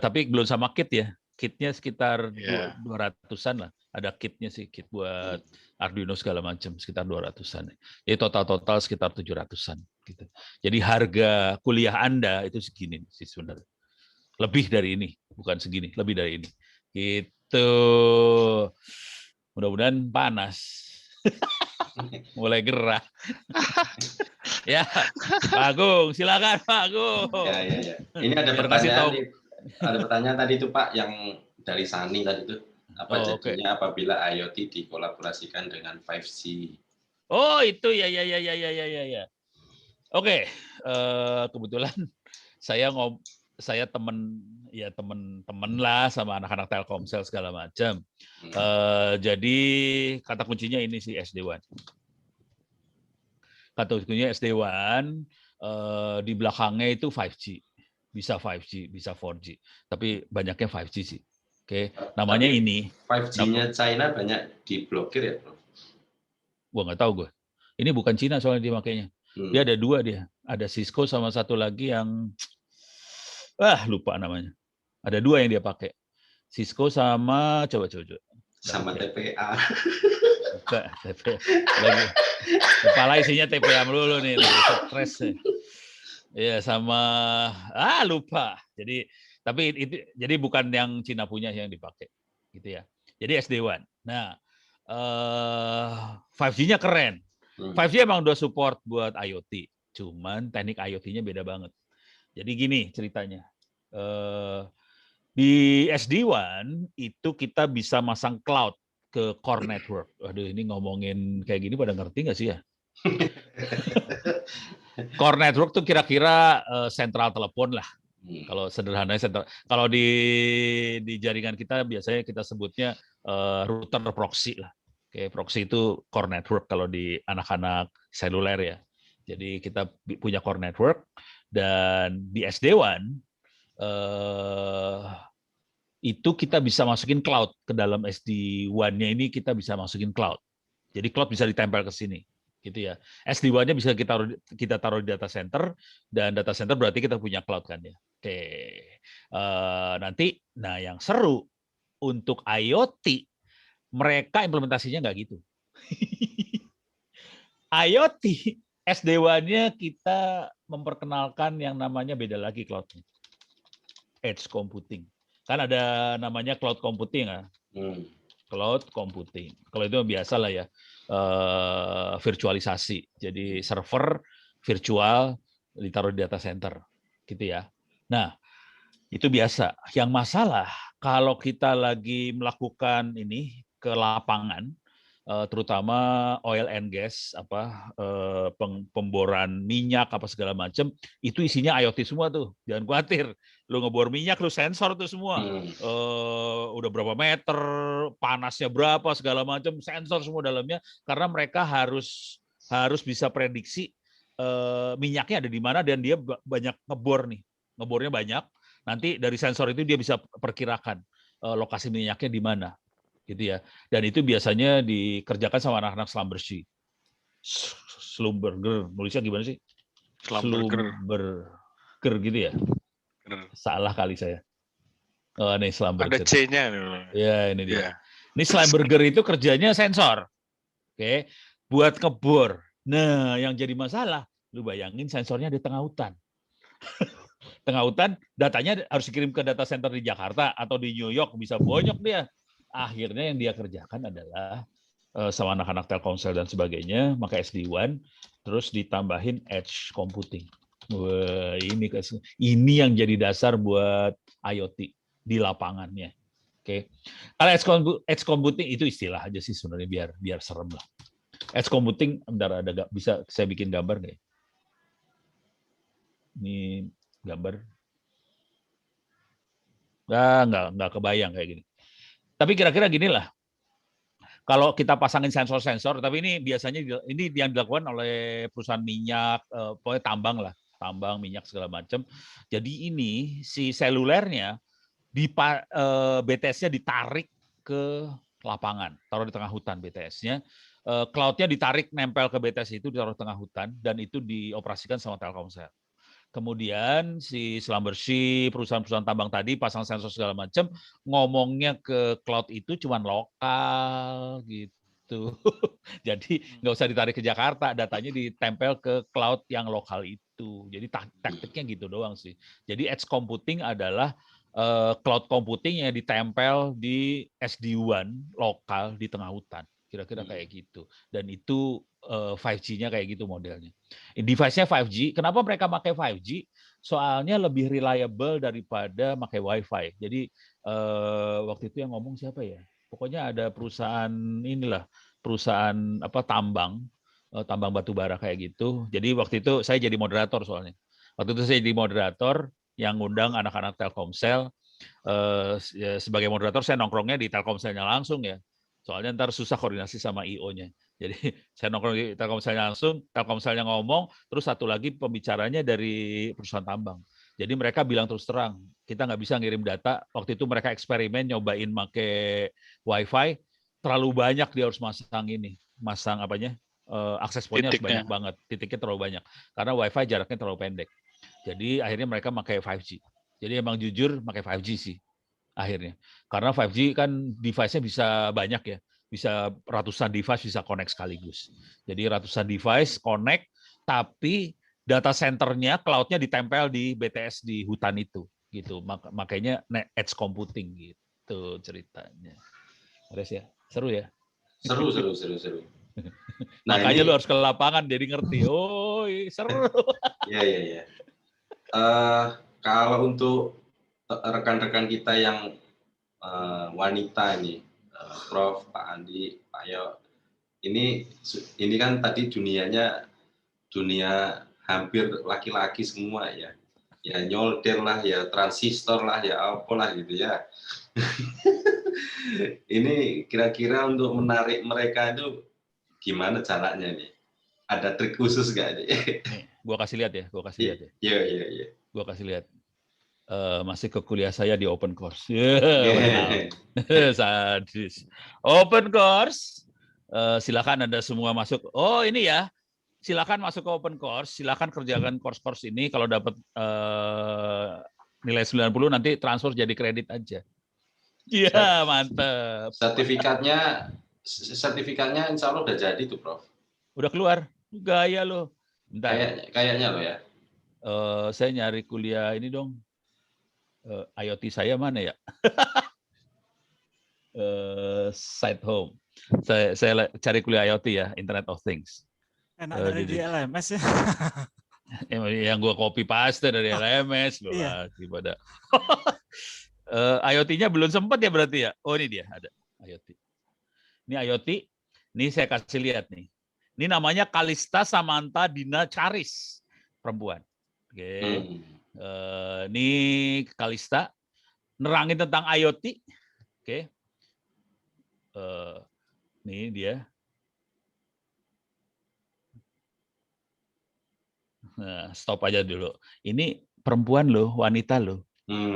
Tapi belum sama kit ya. Kitnya sekitar 200-an lah. Ada kitnya sih, kit buat Arduino segala macam, sekitar 200-an. Jadi total sekitar 700-an. Gitu. Jadi harga kuliah Anda itu segini sih sebenarnya. Lebih dari ini, bukan segini, lebih dari ini. Gitu. Mudah-mudahan panas. Mulai gerah. Ya, Pak Agung, silakan Pak Agung. Ya. Ini ada pertanyaan tadi itu Pak, yang dari Sani tadi itu. Apa jadinya apabila IoT dikolaborasikan dengan 5G? Oh, itu ya. Oke, kebetulan saya temen lah sama anak-anak Telkomsel segala macam. Jadi kata kuncinya ini sih SD-WAN. Kata kuncinya SD-WAN, di belakangnya itu 5G. Bisa 5G, bisa 4G. Tapi banyaknya 5G sih. Oke, namanya ini. 5G-nya China banyak diblokir ya, Prof? Gua nggak tahu gue. Ini bukan Cina soalnya dia makainya. Dia ada 2 dia. Ada Cisco sama satu lagi yang lupa namanya. Ada 2 yang dia pakai. Cisco sama coba. Sama TPA. Bukan, TPA. Lagi. Kepala isinya TPA melulu nih, stres nih. Ya sama lupa. Tapi itu jadi bukan yang Cina punya yang dipakai gitu ya. Jadi SD-WAN. Nah, 5G-nya keren. 5G emang udah support buat IoT. Cuman teknik IoT-nya beda banget. Jadi gini ceritanya. Di SD-WAN itu kita bisa masang cloud ke core network. Waduh, ini ngomongin kayak gini pada ngerti nggak sih ya? Core network tuh kira-kira sentral telepon lah. Kalau sederhananya sentral. Kalau di jaringan kita biasanya kita sebutnya router proxy lah. Oke, proxy itu core network kalau di anak-anak seluler ya. Jadi kita punya core network dan di SD-WAN itu kita bisa masukin cloud ke dalam SD-WAN-nya ini, kita bisa masukin cloud. Jadi cloud bisa ditempel ke sini, gitu ya. SD-WAN-nya bisa kita taruh di data center, dan data center berarti kita punya cloud kan ya. Oke, nanti, nah yang seru untuk IoT, mereka implementasinya nggak gitu. IoT, SD-WAN-nya kita memperkenalkan yang namanya beda lagi cloud-nya. Edge computing. Kan ada namanya cloud computing ya. Cloud computing. Kalau itu biasa lah ya, virtualisasi. Jadi server virtual ditaruh di data center, gitu ya. Nah, itu biasa. Yang masalah kalau kita lagi melakukan ini ke lapangan, terutama oil and gas, pemboran minyak apa segala macam, itu isinya IoT semua tuh. Jangan khawatir, lu ngebor minyak, lu sensor tuh semua. Udah berapa meter, panasnya berapa segala macam, sensor semua dalamnya, karena mereka harus bisa prediksi minyaknya ada di mana, dan dia banyak ngebor nih, ngebornya banyak. Nanti dari sensor itu dia bisa perkirakan lokasi minyaknya di mana, gitu ya. Dan itu biasanya dikerjakan sama anak-anak Schlumberger. Schlumberger, nulisnya gimana sih? Schlumberger gitu ya. Salah kali saya. Oh, ini Schlumberger. Ada C-nya. Ya, ini dia. Ini Schlumberger itu kerjanya sensor. Oke, buat ngebor. Nah, yang jadi masalah, lu bayangin sensornya di tengah hutan. Tengah hutan, datanya harus dikirim ke data center di Jakarta atau di New York, bisa bonyok dia. Akhirnya yang dia kerjakan adalah sama anak-anak Telkomsel dan sebagainya, maka SD-WAN, terus ditambahin edge computing. Wah, ini yang jadi dasar buat IoT di lapangannya. Oke, kalau edge computing itu istilah aja sih sebenarnya, biar serem lah. Edge computing, bentar, ada bisa saya bikin gambar nggak? Ini gambar. Nggak kebayang kayak gini. Tapi kira-kira gini lah. Kalau kita pasangin sensor-sensor, tapi ini biasanya ini yang dilakukan oleh perusahaan minyak, pokoknya tambang minyak segala macam. Jadi ini si selulernya BTS-nya ditarik ke lapangan, taruh di tengah hutan BTS-nya. Cloud-nya ditarik nempel ke BTS itu, ditaruh di tengah hutan, dan itu dioperasikan sama Telkomsel. Kemudian si Schlumberger, perusahaan-perusahaan tambang tadi pasang sensor segala macam, ngomongnya ke cloud itu cuma lokal gitu. Jadi nggak usah ditarik ke Jakarta, datanya ditempel ke cloud yang lokal itu. Jadi taktiknya gitu doang sih. Jadi edge computing adalah cloud computing yang ditempel di SD-WAN lokal di tengah hutan. Kira-kira kayak gitu. Dan itu 5G-nya kayak gitu modelnya. Device-nya 5G. Kenapa mereka pakai 5G? Soalnya lebih reliable daripada pakai Wi-Fi. Jadi waktu itu yang ngomong siapa ya? Pokoknya ada perusahaan tambang batu bara kayak gitu. Jadi waktu itu saya jadi moderator soalnya. Waktu itu saya jadi moderator yang ngundang anak-anak Telkomsel. Sebagai moderator saya nongkrongnya di Telkomselnya langsung ya. Soalnya ntar susah koordinasi sama IO-nya. Jadi saya nongkrong di Telkomselnya langsung, Telkomselnya ngomong, terus satu lagi pembicaranya dari perusahaan tambang. Jadi mereka bilang terus terang, kita nggak bisa ngirim data. Waktu itu mereka eksperimen nyobain pakai Wi-Fi, terlalu banyak dia harus masang akses point-nya harus banyak banget, titiknya terlalu banyak. Karena Wi-Fi jaraknya terlalu pendek. Jadi akhirnya mereka pakai 5G. Jadi emang jujur pakai 5G sih akhirnya. Karena 5G kan device-nya bisa banyak ya. Bisa ratusan device bisa connect sekaligus. Jadi ratusan device connect, tapi data center-nya, cloud-nya ditempel di BTS di hutan itu. Gitu. Makanya edge computing gitu ceritanya. Res ya? Seru ya? Seru. Nah, makanya lu harus ke lapangan jadi ngerti. Oh, seru. Iya. Kalau untuk rekan-rekan kita yang wanita ini, Prof, Pak Andi, Pak Yo, ini kan tadi dunia hampir laki-laki semua ya nyolder lah, ya transistor lah, ya apalah gitu ya. Ini kira-kira untuk menarik mereka itu gimana caranya nih? Ada trik khusus nggak nih? Nih, gua kasih lihat ya. Iya. Gua kasih lihat. masih ke kuliah saya di open course. Sadis. Open course. Silakan Anda semua masuk. Oh, ini ya. Silakan masuk ke open course. Silakan kerjakan course ini. Kalau dapat nilai 90 nanti transfer jadi kredit aja. Iya, mantap. Sertifikatnya insya Allah udah jadi tuh, Prof. Udah keluar. Gaya loh. Bentar. Kayaknya loh ya. Saya nyari kuliah ini dong. IoT saya mana ya? Site home. Saya cari kuliah IoT ya, Internet of Things. Enak dari di LMS ya. Yang gue copy paste dari LMS loh lah, gimana? IoT-nya belum sempat ya berarti ya? Oh ini dia ada IoT. Ini IoT. Ini saya kasih lihat nih. Ini namanya Kalista Samantha Dina Charis, perempuan. Oke. Ini Kalista nerangin tentang IoT. Oke. Ini dia. Nah, stop aja dulu. Ini perempuan loh, wanita loh.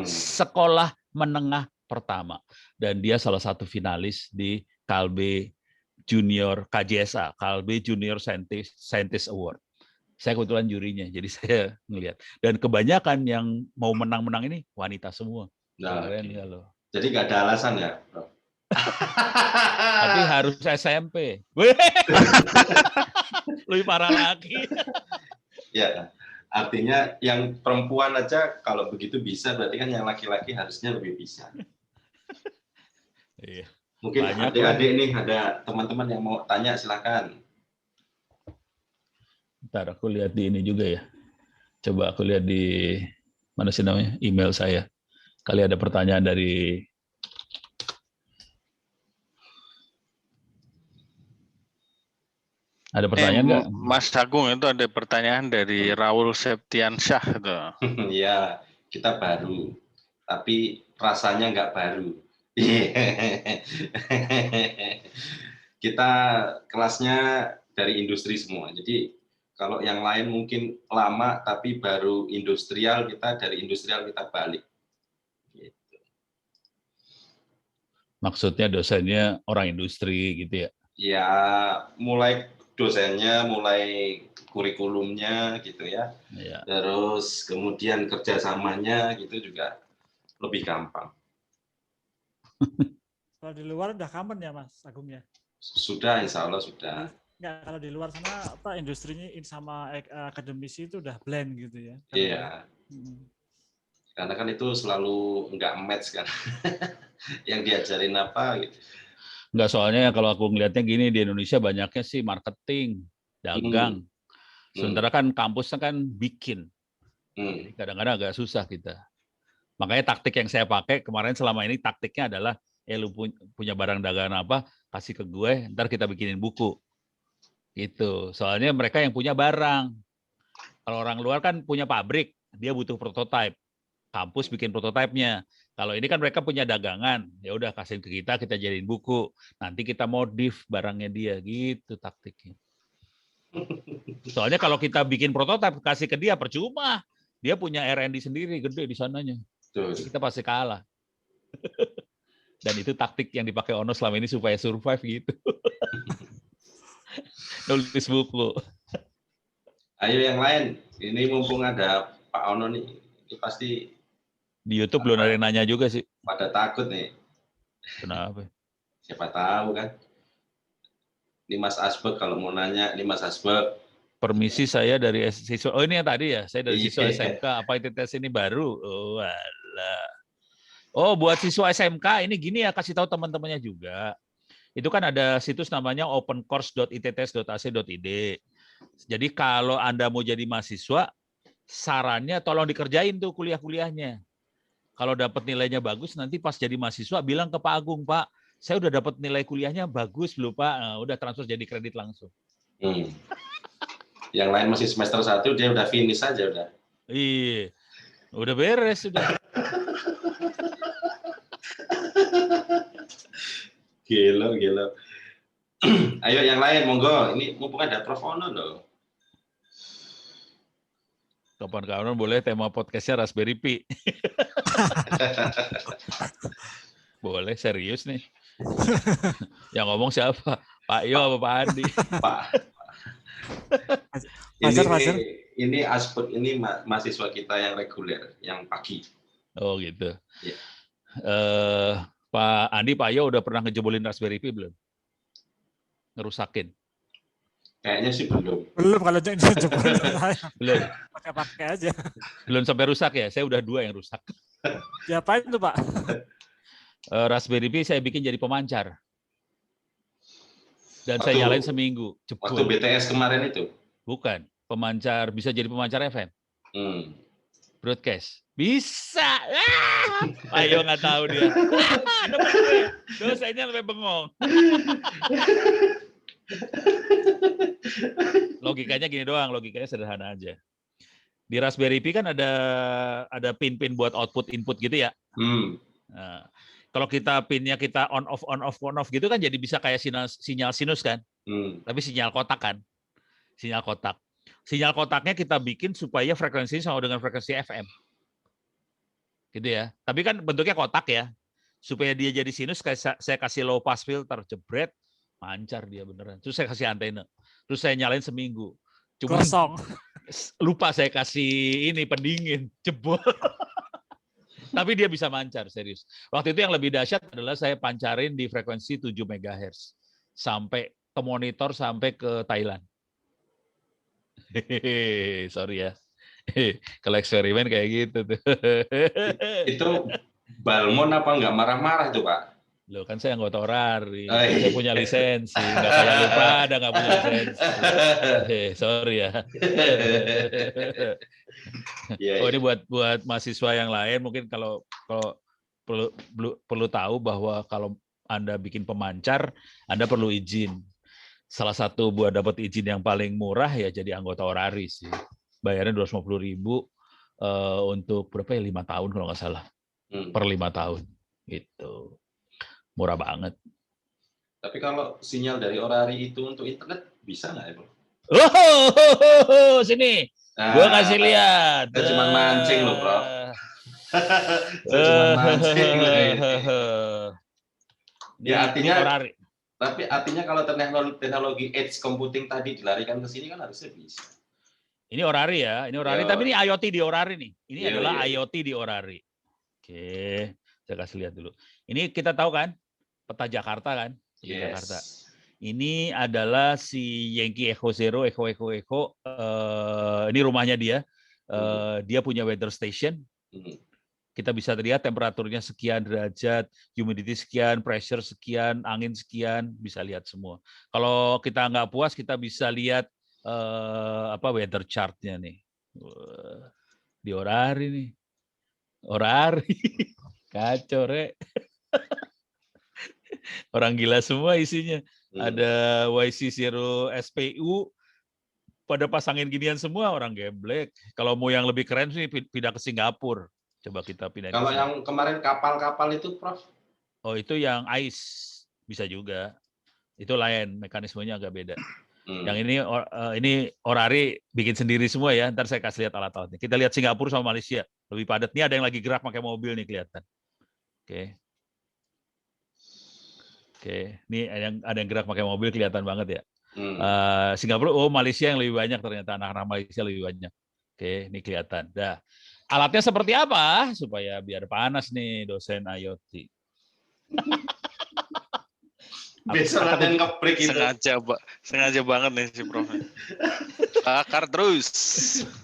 Sekolah menengah pertama. Dan dia salah satu finalis di Kalbe Junior KJSA, Kalbe Junior Scientist Award. Saya kebetulan jurinya, jadi saya ngelihat. Dan kebanyakan yang mau menang-menang ini wanita semua. Nah, keren ya loh. Jadi nggak ada alasan ya, Bro? Tapi harus SMP. Lebih parah lagi. Ya, artinya yang perempuan aja kalau begitu bisa, berarti kan yang laki-laki harusnya lebih bisa. Iya. Mungkin adik-adik nih ada teman-teman yang mau tanya, silakan. Ntar aku lihat di ini juga ya. Coba aku lihat di mana sih namanya email saya. Kali ada pertanyaan dari ada pertanyaan nggak? Mas Agung, itu ada pertanyaan dari Raul Septiansyah. Iya, kita baru, tapi rasanya nggak baru. Kita kelasnya dari industri semua. Jadi kalau yang lain mungkin lama, tapi baru industrial, kita dari industrial kita balik. Gitu. Maksudnya dosennya orang industri gitu ya? Ya, mulai dosennya, mulai kurikulumnya gitu ya. Terus kemudian kerjasamanya gitu juga lebih gampang. Kalau di luar udah common ya Mas Agung ya? Sudah, insya Allah sudah. Enggak, kalau di luar sana apa industrinya sama akademisi itu udah blend gitu ya? Iya. Karena kan itu selalu nggak match kan. Yang diajarin apa gitu. Enggak, soalnya kalau aku ngelihatnya gini, di Indonesia banyaknya sih marketing, dagang. Sementara kan kampusnya kan bikin. Jadi kadang-kadang agak susah kita. Makanya taktik yang saya pakai kemarin selama ini taktiknya adalah, lu punya barang dagangan apa, kasih ke gue, ntar kita bikinin buku. Gitu. Soalnya mereka yang punya barang. Kalau orang luar kan punya pabrik, dia butuh prototipe. Kampus bikin prototipenya. Kalau ini kan mereka punya dagangan, ya udah kasih ke kita jadiin buku. Nanti kita modif barangnya dia, gitu taktiknya. Soalnya kalau kita bikin prototipe kasih ke dia percuma. Dia punya R&D sendiri gede di sananya. Kita pasti kalah. Dan itu taktik yang dipakai Ono selama ini supaya survive gitu. Nulis buku. Ayo yang lain. Ini mumpung ada Pak Ono nih. Ini pasti di YouTube belum ada yang nanya juga sih. Pada takut nih. Kenapa? Siapa tahu kan. Ini Mas Asbek kalau mau nanya, ini Mas Asbek. Permisi, saya dari siswa. Oh ini yang tadi ya, saya dari siswa SMK. Apa ITTS ini baru? Oh alah. Oh buat siswa SMK ini gini ya, kasih tahu teman-temannya juga. Itu kan ada situs namanya opencourse.itts.ac.id. Jadi kalau Anda mau jadi mahasiswa, sarannya tolong dikerjain tuh kuliah-kuliahnya. Kalau dapat nilainya bagus, nanti pas jadi mahasiswa bilang ke Pak Agung, Pak, saya udah dapat nilai kuliahnya bagus belum Pak? Nah, udah transfer jadi kredit langsung. Yang lain masih semester 1, dia udah finish aja udah. Iya, udah beres sudah. Gila. Ayo yang lain, monggo. Ini mumpung ada Prof Ono loh. Kapan-kapan boleh tema podcastnya Raspberry Pi. Boleh, serius nih. Yang ngomong siapa? Pak Yo apa Pak Andi? Pak. Fajar. Ini aspek ini mahasiswa kita yang reguler, yang pagi. Oh gitu. Ya. Pak Andi, Pak Yo udah pernah ngejebolin Raspberry Pi belum? Ngerusakin? Kayaknya sih belum. Belum kalau jebolin Belum. pakai aja. Belum sampai rusak ya? Saya udah 2 yang rusak. Diapain tuh Pak? Raspberry Pi saya bikin jadi pemancar. Dan saya nyalain seminggu. Waktu BTS kemarin itu? Bukan. Pemancar, bisa jadi pemancar FM. Broadcast. Bisa. Ayo nggak tahu dia. Dosennya sampai bengong. Logikanya gini doang, logikanya sederhana aja. Di Raspberry Pi kan ada pin-pin buat output input gitu ya. Nah, kalau kita pinnya kita on off gitu kan jadi bisa kayak sinyal sinus kan. Tapi sinyal kotak kan. Sinyal kotak. Sinyal kotaknya kita bikin supaya frekuensinya sama dengan frekuensi FM. Gitu ya. Tapi kan bentuknya kotak ya. Supaya dia jadi sinus saya kasih low pass filter, jebret, mancar dia beneran. Terus saya kasih antena. Terus saya nyalain seminggu. Cuma lupa saya kasih ini pendingin, jebol. Tapi dia bisa mancar, serius. Waktu itu yang lebih dahsyat adalah saya pancarin di frekuensi 7 MHz. Sampai ke monitor, sampai ke Thailand. Hehehe, sorry ya. Kalau eksperimen kayak gitu tuh. Itu Balmon apa nggak marah-marah itu, Pak? Loh kan saya anggota ORARI, saya punya lisensi, nggak kayak lu pada nggak punya lisensi. Sorry ya. Oh ini buat mahasiswa yang lain mungkin kalau perlu tahu bahwa kalau Anda bikin pemancar, Anda perlu izin. Salah satu buat dapat izin yang paling murah ya jadi anggota ORARI sih. Bayarnya 250.000 untuk berapa ya 5 tahun kalau nggak salah. Per 5 tahun gitu. Murah banget. Tapi kalau sinyal dari ORARI itu untuk internet bisa nggak ya, Bro? Oh, sini. Gua kasih lihat. Saya cuma mancing loh, Bro. Saya cuma mancing loh. Ya artinya ORARI. Tapi artinya kalau teknologi edge computing tadi dilarikan ke sini kan harusnya bisa. Ini ORARI ya, ini ORARI. Tapi ini IoT di ORARI nih. Ini adalah IoT di ORARI. Oke, saya kasih lihat dulu. Ini kita tahu kan, peta Jakarta kan? Jakarta. Ini adalah si Yankee Echo Zero, Echo. Ini rumahnya dia. Dia punya weather station. Kita bisa lihat temperaturnya sekian derajat, humidity sekian, pressure sekian, angin sekian, bisa lihat semua. Kalau kita nggak puas, kita bisa lihat weather chart-nya nih. Di ORARI nih. ORARI. Kacau, Rek. Orang gila semua isinya. Ada YC0 SPU, pada pasangin ginian semua orang geblek. Kalau mau yang lebih keren sih pindah ke Singapura. Coba kita pindah. Kalau yang kemarin kapal-kapal itu, Prof? Oh, itu yang ICE bisa juga. Itu lain, mekanismenya agak beda. Yang ini ORARI bikin sendiri semua ya. Ntar saya kasih lihat alat-alatnya. Kita lihat Singapura sama Malaysia. Lebih padat. Ini ada yang lagi gerak pakai mobil nih kelihatan. Oke. Ini ada yang gerak pakai mobil kelihatan banget ya. Singapura, Malaysia yang lebih banyak ternyata. Anak-anak Malaysia lebih banyak. Oke, ini kelihatan. Dah. Alatnya seperti apa? Supaya biar panas nih dosen IoT. Besok ada yang nge-break itu. Sengaja banget nih si Prof. Bakar terus.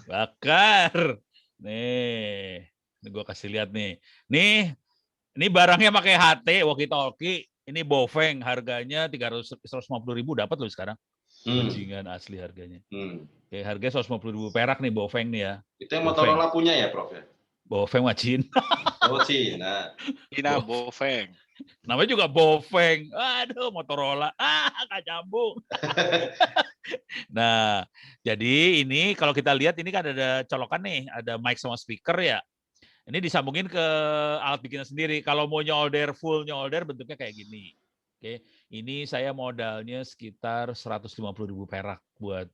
Bakar. Nih, ini gue kasih lihat nih. Nih, ini barangnya pakai HT, walkie-talkie. Ini Bofeng, harganya 150.000 dapat loh sekarang. Bajingan asli harganya. Oke, harganya 150.000 perak nih Bofeng nih ya. Itu yang Motorola punya ya, Prof ya? Bofeng mah Cina. Oh, Cina. Cina Bofeng. Namanya juga Bofeng. Aduh, Motorola. Nggak nyambung. Nah, jadi ini kalau kita lihat ini kan ada colokan nih, ada mic sama speaker ya. Ini disambungin ke alat bikinan sendiri. Kalau mau full nyolder bentuknya kayak gini. Oke, ini saya modalnya sekitar 150.000 perak buat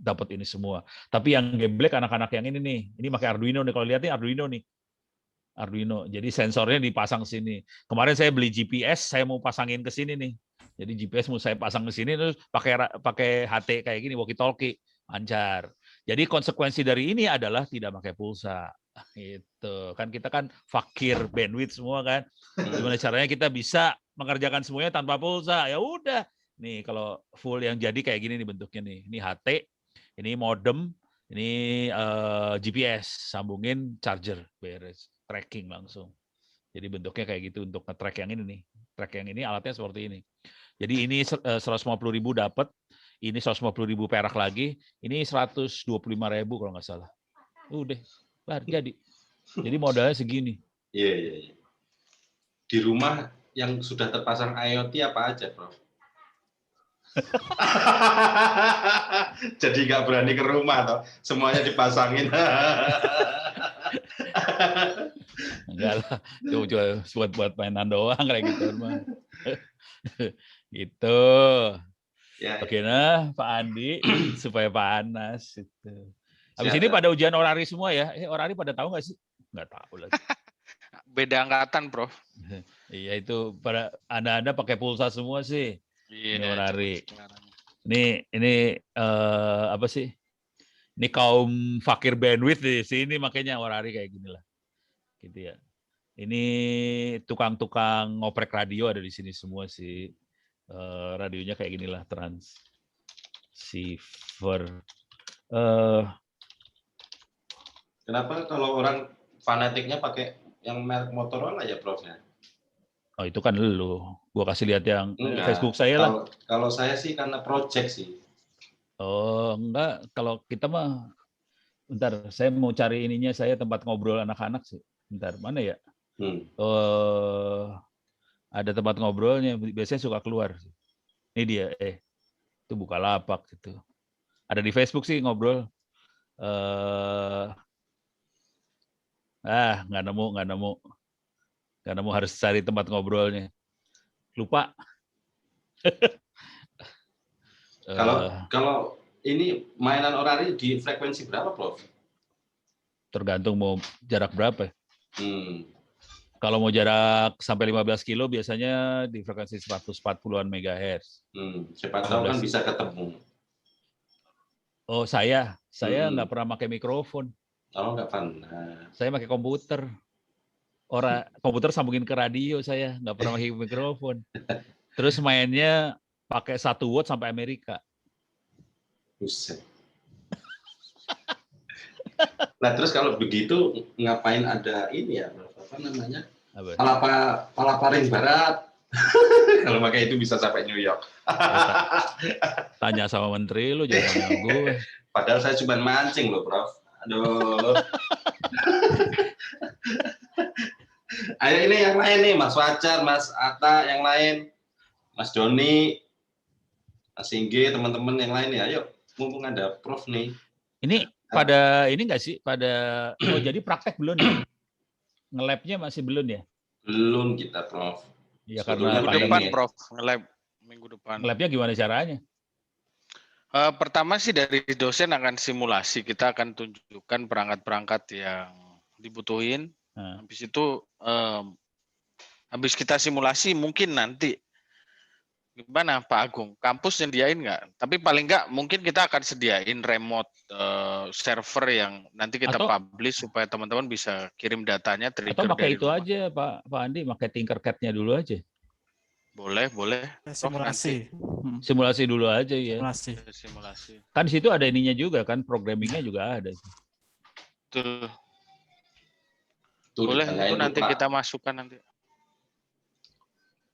dapat ini semua. Tapi yang geblek anak-anak yang ini nih, ini pakai Arduino nih. Kalau lihat nih Arduino nih. Arduino. Jadi sensornya dipasang sini. Kemarin saya beli GPS, saya mau pasangin ke sini nih. Jadi GPS mau saya pasang ke sini terus pakai HT kayak gini, walkie talkie, lancar. Jadi konsekuensi dari ini adalah tidak pakai pulsa. Itu kan kita kan fakir bandwidth semua kan. Gimana caranya kita bisa mengerjakan semuanya tanpa pulsa? Ya udah. Nih kalau full yang jadi kayak gini nih bentuknya nih. Ini HT, ini modem, ini GPS, sambungin charger, beres. Tracking langsung. Jadi bentuknya kayak gitu untuk nge-track yang ini nih. Track yang ini alatnya seperti ini. Jadi ini 150.000 dapat, ini 150.000 perak lagi, ini 125.000 kalau nggak salah. Udah, jadi. Jadi modalnya segini. Iya. Di rumah yang sudah terpasang IoT apa aja, Prof? Jadi nggak berani ke rumah toh, semuanya dipasangin. Enggak lah, cuma buat mainan doang kayak gitu mah. Gitu. Ya, Oke, nah Pak Andi supaya panas itu. Habis siap, ini siap. pada ujian orari semua ya. Orari pada tahu nggak sih? Nggak tahu lagi. Beda angkatan, Prof. Iya itu pada Anda pakai pulsa semua sih. Iya, Ini orari. sekarang. Ini apa sih? Ini kaum fakir bandwidth di sini makanya orari kayak gini lah. Gitu ya. Ini tukang-tukang ngoprek radio ada di sini semua sih. Radionya kayak gini lah, transceiver. Kenapa kalau orang fanatiknya pakai yang merek Motorola ya, Prof? Oh itu kan lu. Gua kasih lihat yang Enggak. Facebook saya lah. Kalau saya sih karena project sih. Oh enggak, kalau kita mah bentar, saya mau cari ininya, saya tempat ngobrol anak-anak sih. Bentar, mana ya? Ada tempat ngobrolnya, biasanya suka keluar. Ini dia, itu Bukalapak gitu. Ada di Facebook sih ngobrol. Nggak nemu, harus cari tempat ngobrolnya. Lupa. Kalau ini mainan orari di frekuensi berapa, Prof? Tergantung mau jarak berapa. Kalau mau jarak sampai 15 kilo biasanya di frekuensi 140-an MHz. Siapa tahu kan bisa ketemu. Oh, saya nggak pernah pakai mikrofon. Oh, nggak pernah. Saya pakai komputer. Komputer sambungin ke radio saya, nggak pernah pakai mikrofon. Terus mainnya pakai 1 watt sampai Amerika. Buset. Nah, terus kalau begitu ngapain ada ini ya, apa namanya? Palaparing Barat. Kalau pakai itu bisa sampai New York. Tanya sama menteri lu, jangan sama gue. Padahal saya cuma mancing loh, Prof. Aduh. Ayo ini yang lain nih, Mas Fajar, Mas Atta, yang lain, Mas Doni, Mas Singgi, teman-teman yang lain nih. Ayo, mumpung ada Prof nih. Ini pada ini nggak sih? Jadi praktek belum ya? Nge-lab-nya masih belum ya? Belum kita, Prof. Ya karena minggu depan, Prof. Nge-lab minggu depan. Nge-lab-nya gimana caranya? Pertama sih dari dosen akan simulasi. Kita akan tunjukkan perangkat-perangkat yang dibutuhin. Habis itu, habis kita simulasi mungkin nanti gimana Pak Agung? Kampus nyediain nggak? Tapi paling nggak mungkin kita akan sediain remote server yang nanti kita publish supaya teman-teman bisa kirim datanya. Atau pakai itu rumah aja Pak Andi, pakai Tinkercad-nya dulu aja. Boleh. Simulasi dulu aja ya. Simulasi. Kan di situ ada ininya juga kan, programmingnya juga ada. Boleh, itu nanti kita masukkan nanti.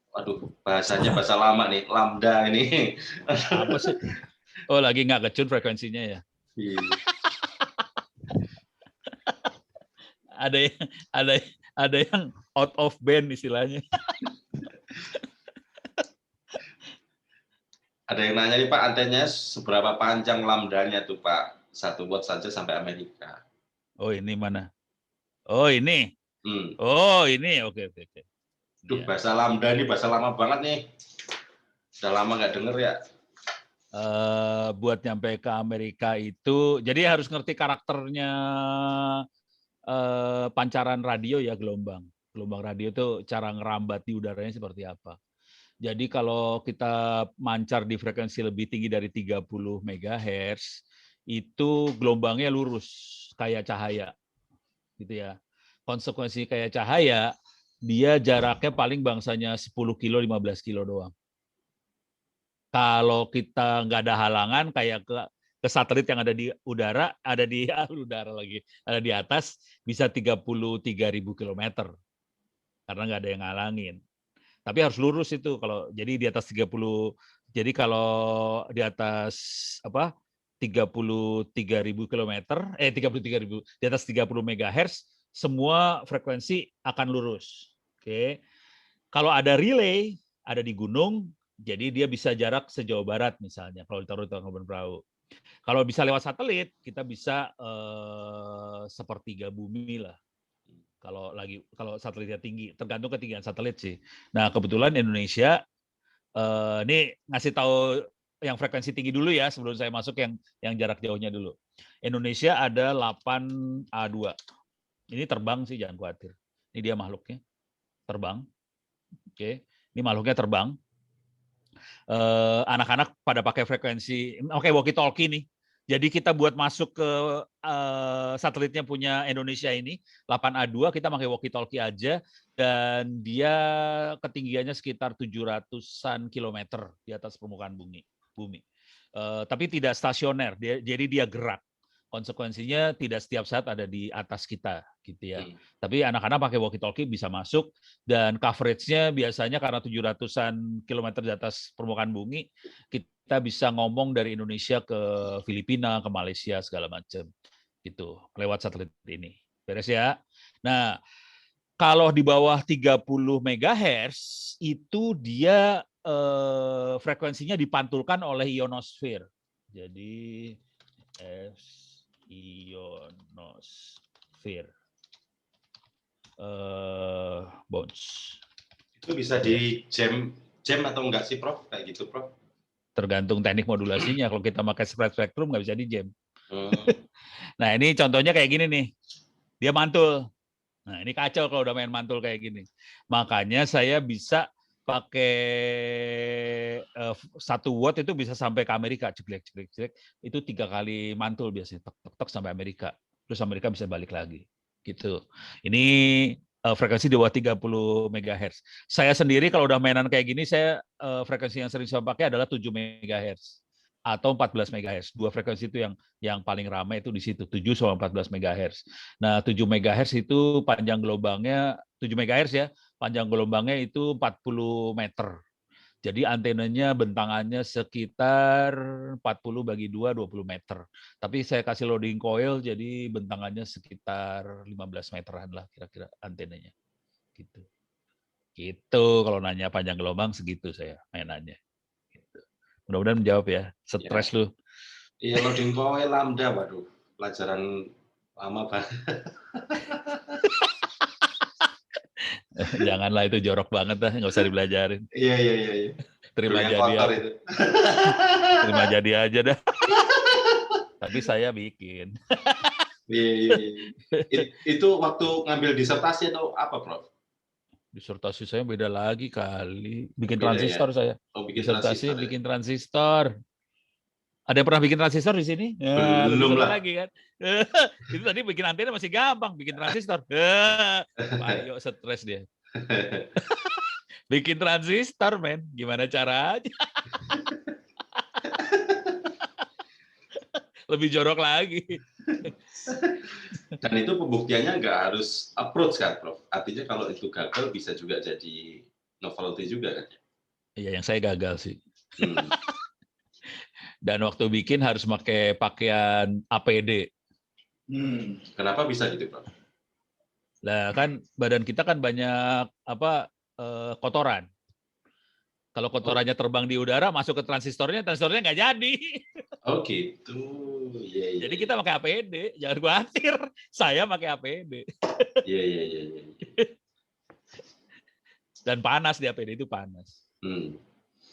Waduh, bahasanya bahasa lama nih, lambda ini. Apa sih? Oh, lagi nggak kecun frekuensinya ya? ada yang out of band istilahnya. Ada yang nanya nih Pak, antenanya seberapa panjang lambdanya tuh Pak? 1 watt saja sampai Amerika. Oh ini mana? Oh ini. Oh ini, oke. Duh, bahasa lambda ini bahasa lama banget nih. Sudah lama nggak denger ya. buat nyampe ke Amerika itu, jadi harus ngerti karakternya pancaran radio ya, gelombang radio itu cara ngerambat di udaranya seperti apa. Jadi kalau kita mancar di frekuensi lebih tinggi dari 30 MHz, itu gelombangnya lurus kayak cahaya, gitu ya. Konsekuensi kayak cahaya, dia jaraknya paling bangsanya 10 kilo, 15 kilo doang. Kalau kita nggak ada halangan, kayak ke satelit yang ada di udara, ada di udara lagi, ada di atas, bisa 33.000 kilometer, karena nggak ada yang ngalangin. Tapi harus lurus itu kalau jadi di atas 30, jadi kalau di atas 33.000 kilometer, 33.000 di atas 30 MHz, semua frekuensi akan lurus. Oke. Kalau ada relay, ada di gunung, jadi dia bisa jarak sejauh barat misalnya kalau ditaruh di tengah perahu. Kalau bisa lewat satelit, kita bisa sepertiga bumi lah. Kalau satelitnya tinggi, tergantung ketinggian satelit sih. Nah, kebetulan Indonesia ini ngasih tahu yang frekuensi tinggi dulu ya, sebelum saya masuk yang jarak jauhnya dulu. Indonesia ada 8A2. Ini terbang sih, jangan khawatir. Ini dia makhluknya, terbang. Oke, ini makhluknya terbang. Anak-anak pada pakai frekuensi, oke, walkie-talkie nih. Jadi kita buat masuk ke satelitnya punya Indonesia ini, 8A2, kita pakai walkie-talkie aja, dan dia ketinggiannya sekitar 700-an kilometer di atas permukaan bumi. Tapi tidak stasioner, jadi dia gerak. Konsekuensinya tidak setiap saat ada di atas kita, gitu ya. Tapi anak-anak pakai walkie-talkie bisa masuk, dan coverage-nya biasanya karena 700-an kilometer di atas permukaan bumi, kita bisa ngomong dari Indonesia ke Filipina, ke Malaysia, segala macam, gitu, lewat satelit ini. Beres ya? Nah, kalau di bawah 30 MHz, itu dia frekuensinya dipantulkan oleh ionosfer. Jadi, ionosfer. Bounce. Itu bisa di jam atau enggak sih, Prof? Kayak gitu, Prof? Tergantung teknik modulasinya. Kalau kita pakai spread spectrum nggak bisa di jam. Nah, ini contohnya kayak gini nih. Dia mantul. Nah, ini kacau kalau udah main mantul kayak gini. Makanya saya bisa pakai 1 watt itu bisa sampai ke Amerika, ceklek. Itu 3 kali mantul biasanya, tek sampai Amerika. Terus Amerika bisa balik lagi, gitu. Ini frekuensi di bawah 30 MHz. Saya sendiri kalau udah mainan kayak gini, saya frekuensi yang sering saya pakai adalah 7 MHz atau 14 MHz. 2 frekuensi itu yang paling ramai itu di situ, 7 sama 14 MHz. Nah, 7 MHz itu panjang gelombangnya 7 MHz ya, panjang gelombangnya itu 40 meter. Jadi antenanya bentangannya sekitar 40/2, 20 meter. Tapi saya kasih loading coil, jadi bentangannya sekitar 15 meteran lah kira-kira antenanya. Gitu. Gitu kalau nanya panjang gelombang segitu saya mainannya. Gitu. Mudah-mudahan menjawab ya. Stres lu. Iya, loading coil lambda, waduh. Pelajaran lama banget. Janganlah, itu jorok banget dah, nggak usah dibelajarin. Iya. Terima jadi itu. Terima jadi aja dah. Tapi saya bikin. Iya. Itu waktu ngambil disertasi atau apa, Prof? Disertasi saya beda lagi kali. Bikin transistor ya? Saya. Bikin disertasi transistor, bikin transistor. Ada yang pernah bikin transistor di sini? Belum lah. Lagi kan? Itu tadi bikin antena masih gampang, bikin transistor. Ayo stres dia. Bikin transistor, men. Gimana caranya? Lebih jorok lagi. Dan itu pembuktiannya nggak harus approach kan, Prof? Artinya kalau itu gagal bisa juga jadi novelty juga kan? Iya, yang saya gagal sih. Dan waktu bikin harus pakai pakaian APD. Kenapa bisa gitu, Prof? Nah, kan badan kita kan banyak kotoran. Kalau kotorannya terbang di udara, masuk ke transistornya nggak jadi. Oh gitu. Jadi kita pakai APD, jangan khawatir. Saya pakai APD. Iya. Dan panas di APD itu panas.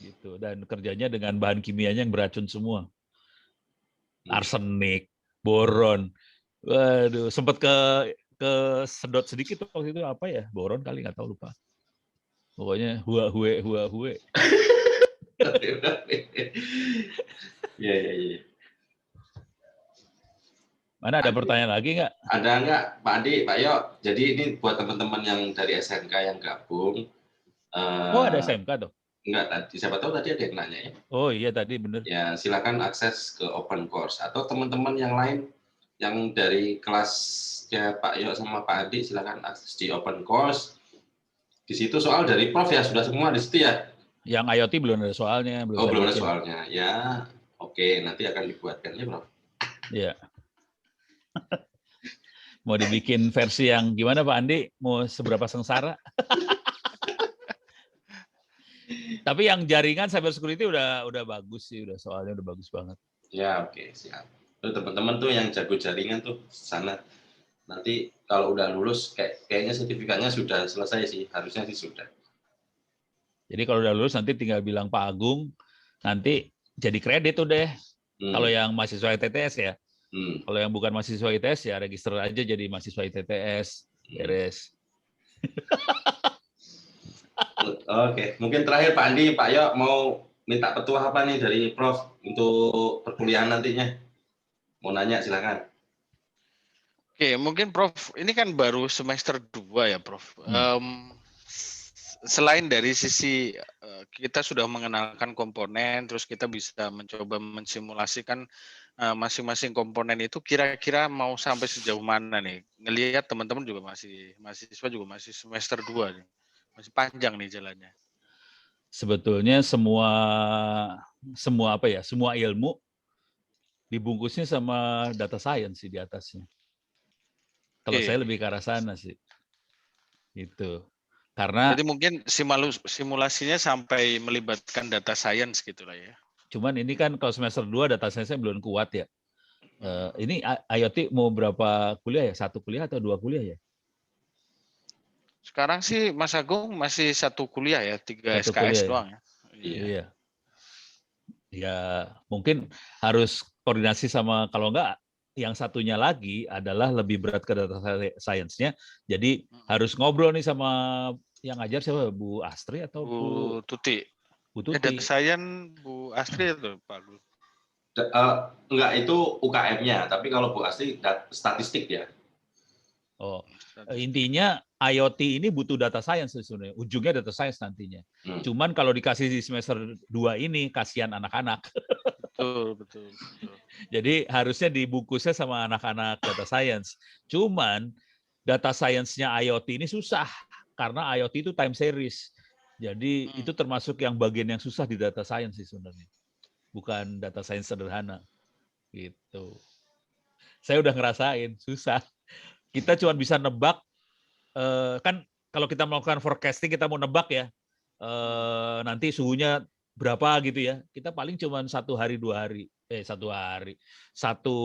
gitu, dan kerjanya dengan bahan kimianya yang beracun semua, arsenik, boron. Waduh, sempat ke sedot sedikit waktu itu, apa ya, boron kali, nggak tahu, lupa. Pokoknya hua hue. Iya. Mana ada pertanyaan lagi nggak? Ada nggak, Pak Andi, Pak Yo? Jadi ini buat teman-teman yang dari SMK yang gabung. Oh, ada SMK tuh? Enggak, tadi siapa tahu tadi ada yang nanya ya. Oh iya, tadi bener. Ya, silakan akses ke open course. Atau teman-teman yang lain yang dari kelasnya Pak Yo sama Pak Andi, silakan akses di open course. Di situ soal dari Prof ya, sudah semua di situ ya? Yang IoT belum ada soalnya. Belum ada soalnya. Ya, oke, nanti akan dibuatkan ya, Prof. Iya. Mau dibikin versi yang gimana, Pak Andi? Mau seberapa sengsara? Tapi yang jaringan cyber security udah bagus sih, soalnya udah bagus banget. Ya, oke, siap. Tuh teman-teman tuh yang jago jaringan tuh sana. Nanti kalau udah lulus kayaknya sertifikatnya sudah selesai sih, harusnya sih sudah. Jadi kalau udah lulus nanti tinggal bilang Pak Agung, nanti jadi kredit udah. Kalau yang mahasiswa ITTS ya. Kalau yang bukan mahasiswa ITS ya register aja jadi mahasiswa ITTS. Beres. Oke, mungkin terakhir Pak Andi, Pak Yo mau minta petua apa nih dari Prof untuk perkuliahan nantinya? Mau nanya silakan. Oke, mungkin Prof, ini kan baru semester 2 ya Prof. Selain dari sisi kita sudah mengenalkan komponen, terus kita bisa mencoba mensimulasikan masing-masing komponen itu kira-kira mau sampai sejauh mana nih? Ngelihat teman-teman juga mahasiswa juga masih semester 2 nih. Masih panjang nih jalannya. Sebetulnya semua ilmu dibungkusnya sama data science sih di atasnya. Kalau saya lebih ke arah sana sih. Itu. Karena jadi mungkin simulasinya sampai melibatkan data science gitu lah ya. Cuman ini kan kalau semester 2 data science belum kuat ya. Ini IoT mau berapa kuliah ya? 1 kuliah atau 2 kuliah ya? Sekarang sih Mas Agung masih 1 kuliah ya, 3 SKS doang ya. Iya. Ya mungkin harus koordinasi sama, kalau enggak yang satunya lagi adalah lebih berat ke data science-nya. Jadi harus ngobrol nih sama yang ngajar siapa, Bu Astri atau Bu Tuti? Bu Tuti. Data science Bu Astri itu Pak Gus. Enggak, itu UKM-nya, tapi kalau Bu Astri statistik ya. Oh, intinya IoT ini butuh data science sebenarnya. Ujungnya data science nantinya. Cuman kalau dikasih di semester 2 ini, kasihan anak-anak. Betul. Jadi harusnya dibungkusnya sama anak-anak data science. Cuman data science-nya IoT ini susah. Karena IoT itu time series. Jadi itu termasuk yang bagian yang susah di data science sih sebenarnya. Bukan data science sederhana. Gitu. Saya udah ngerasain, susah. Kita cuma bisa nebak, kan kalau kita melakukan forecasting, kita mau nebak ya, nanti suhunya berapa gitu ya. Kita paling cuma 1 hari, 2 hari. 1 hari. Satu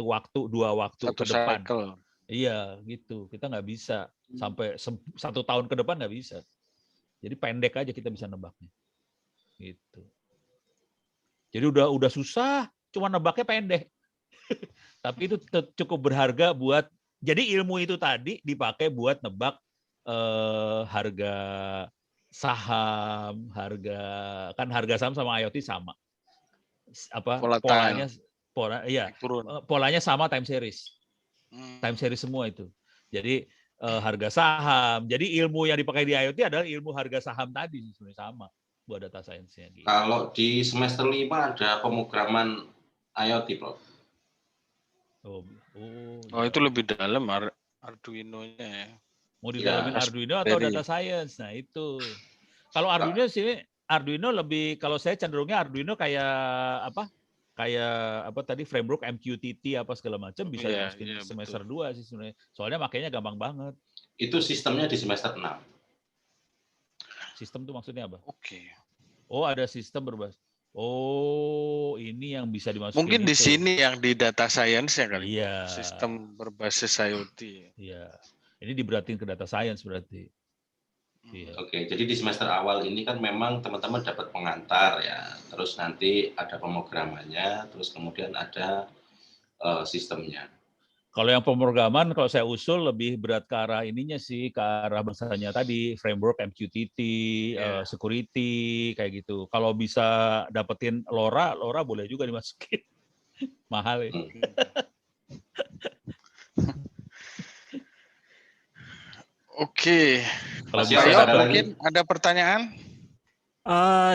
waktu, 2 waktu ke depan. Cycle. Iya, gitu. Kita nggak bisa. Sampai 1 tahun ke depan nggak bisa. Jadi pendek aja kita bisa nebaknya. Gitu. Jadi udah susah, cuma nebaknya pendek. Tapi itu cukup berharga buat, jadi ilmu itu tadi dipakai buat nebak harga saham, harga saham sama IoT sama. Polanya sama, time series. Time series semua itu. Jadi harga saham. Jadi ilmu yang dipakai di IoT adalah ilmu harga saham tadi sebenarnya sama buat data science-nya. Gitu. Kalau di semester 5 ada pemrograman IoT, Prof. Itu lebih dalam Arduino-nya ya. Mau didalamin Arduino atau data science? Nah itu. Kalau Arduino lebih, kalau saya cenderungnya Arduino kayak apa tadi, framework MQTT apa segala macam bisa dimasukin semester 2 sih sebenarnya. Soalnya makainya gampang banget. Itu sistemnya di semester 6. Sistem itu maksudnya apa? Oke. Oh, ada sistem berbasis. Oh, ini yang bisa dimasukin. Mungkin di sini yang di data science ya kali. Iya. Sistem berbasis IoT. Iya. Ini diberatin ke data science berarti. Iya. Oke, jadi di semester awal ini kan memang teman-teman dapat pengantar ya, terus nanti ada pemrogramannya, terus kemudian ada sistemnya. Kalau yang pemrograman, kalau saya usul lebih berat ke arah ininya sih, ke arah bahasanya tadi, framework, MQTT, security, kayak gitu. Kalau bisa dapetin LoRa boleh juga dimasukin. Mahal ya. Oke. Kalau Mas bisa Yo, Pak Yo, ada mungkin ada pertanyaan?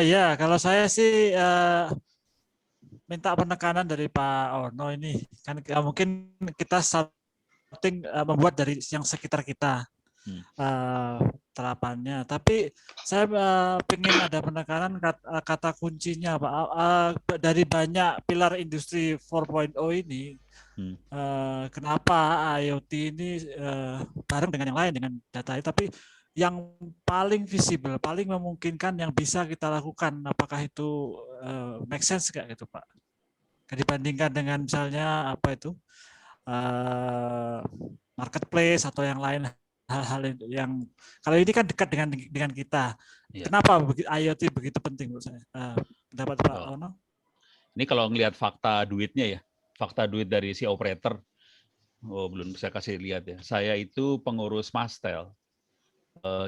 Ya, kalau saya sih minta penekanan dari Pak Ono ini. Kan mungkin kita starting membuat dari yang sekitar kita terapannya. Tapi saya ingin ada penekanan kata kuncinya, Pak. Dari banyak pilar industri 4.0 ini, kenapa IoT ini bareng dengan yang lain, dengan data ini, tapi yang paling visible, paling memungkinkan yang bisa kita lakukan, apakah itu make sense nggak gitu, Pak? Dibandingkan dengan misalnya apa itu marketplace atau yang lain, hal-hal yang kalau ini kan dekat dengan kita. Ya. Kenapa IoT begitu penting menurut saya? Pendapat Pak Ono? Ini kalau ngelihat fakta duitnya ya, fakta duit dari si operator. Belum saya kasih lihat ya. Saya itu pengurus Mastel.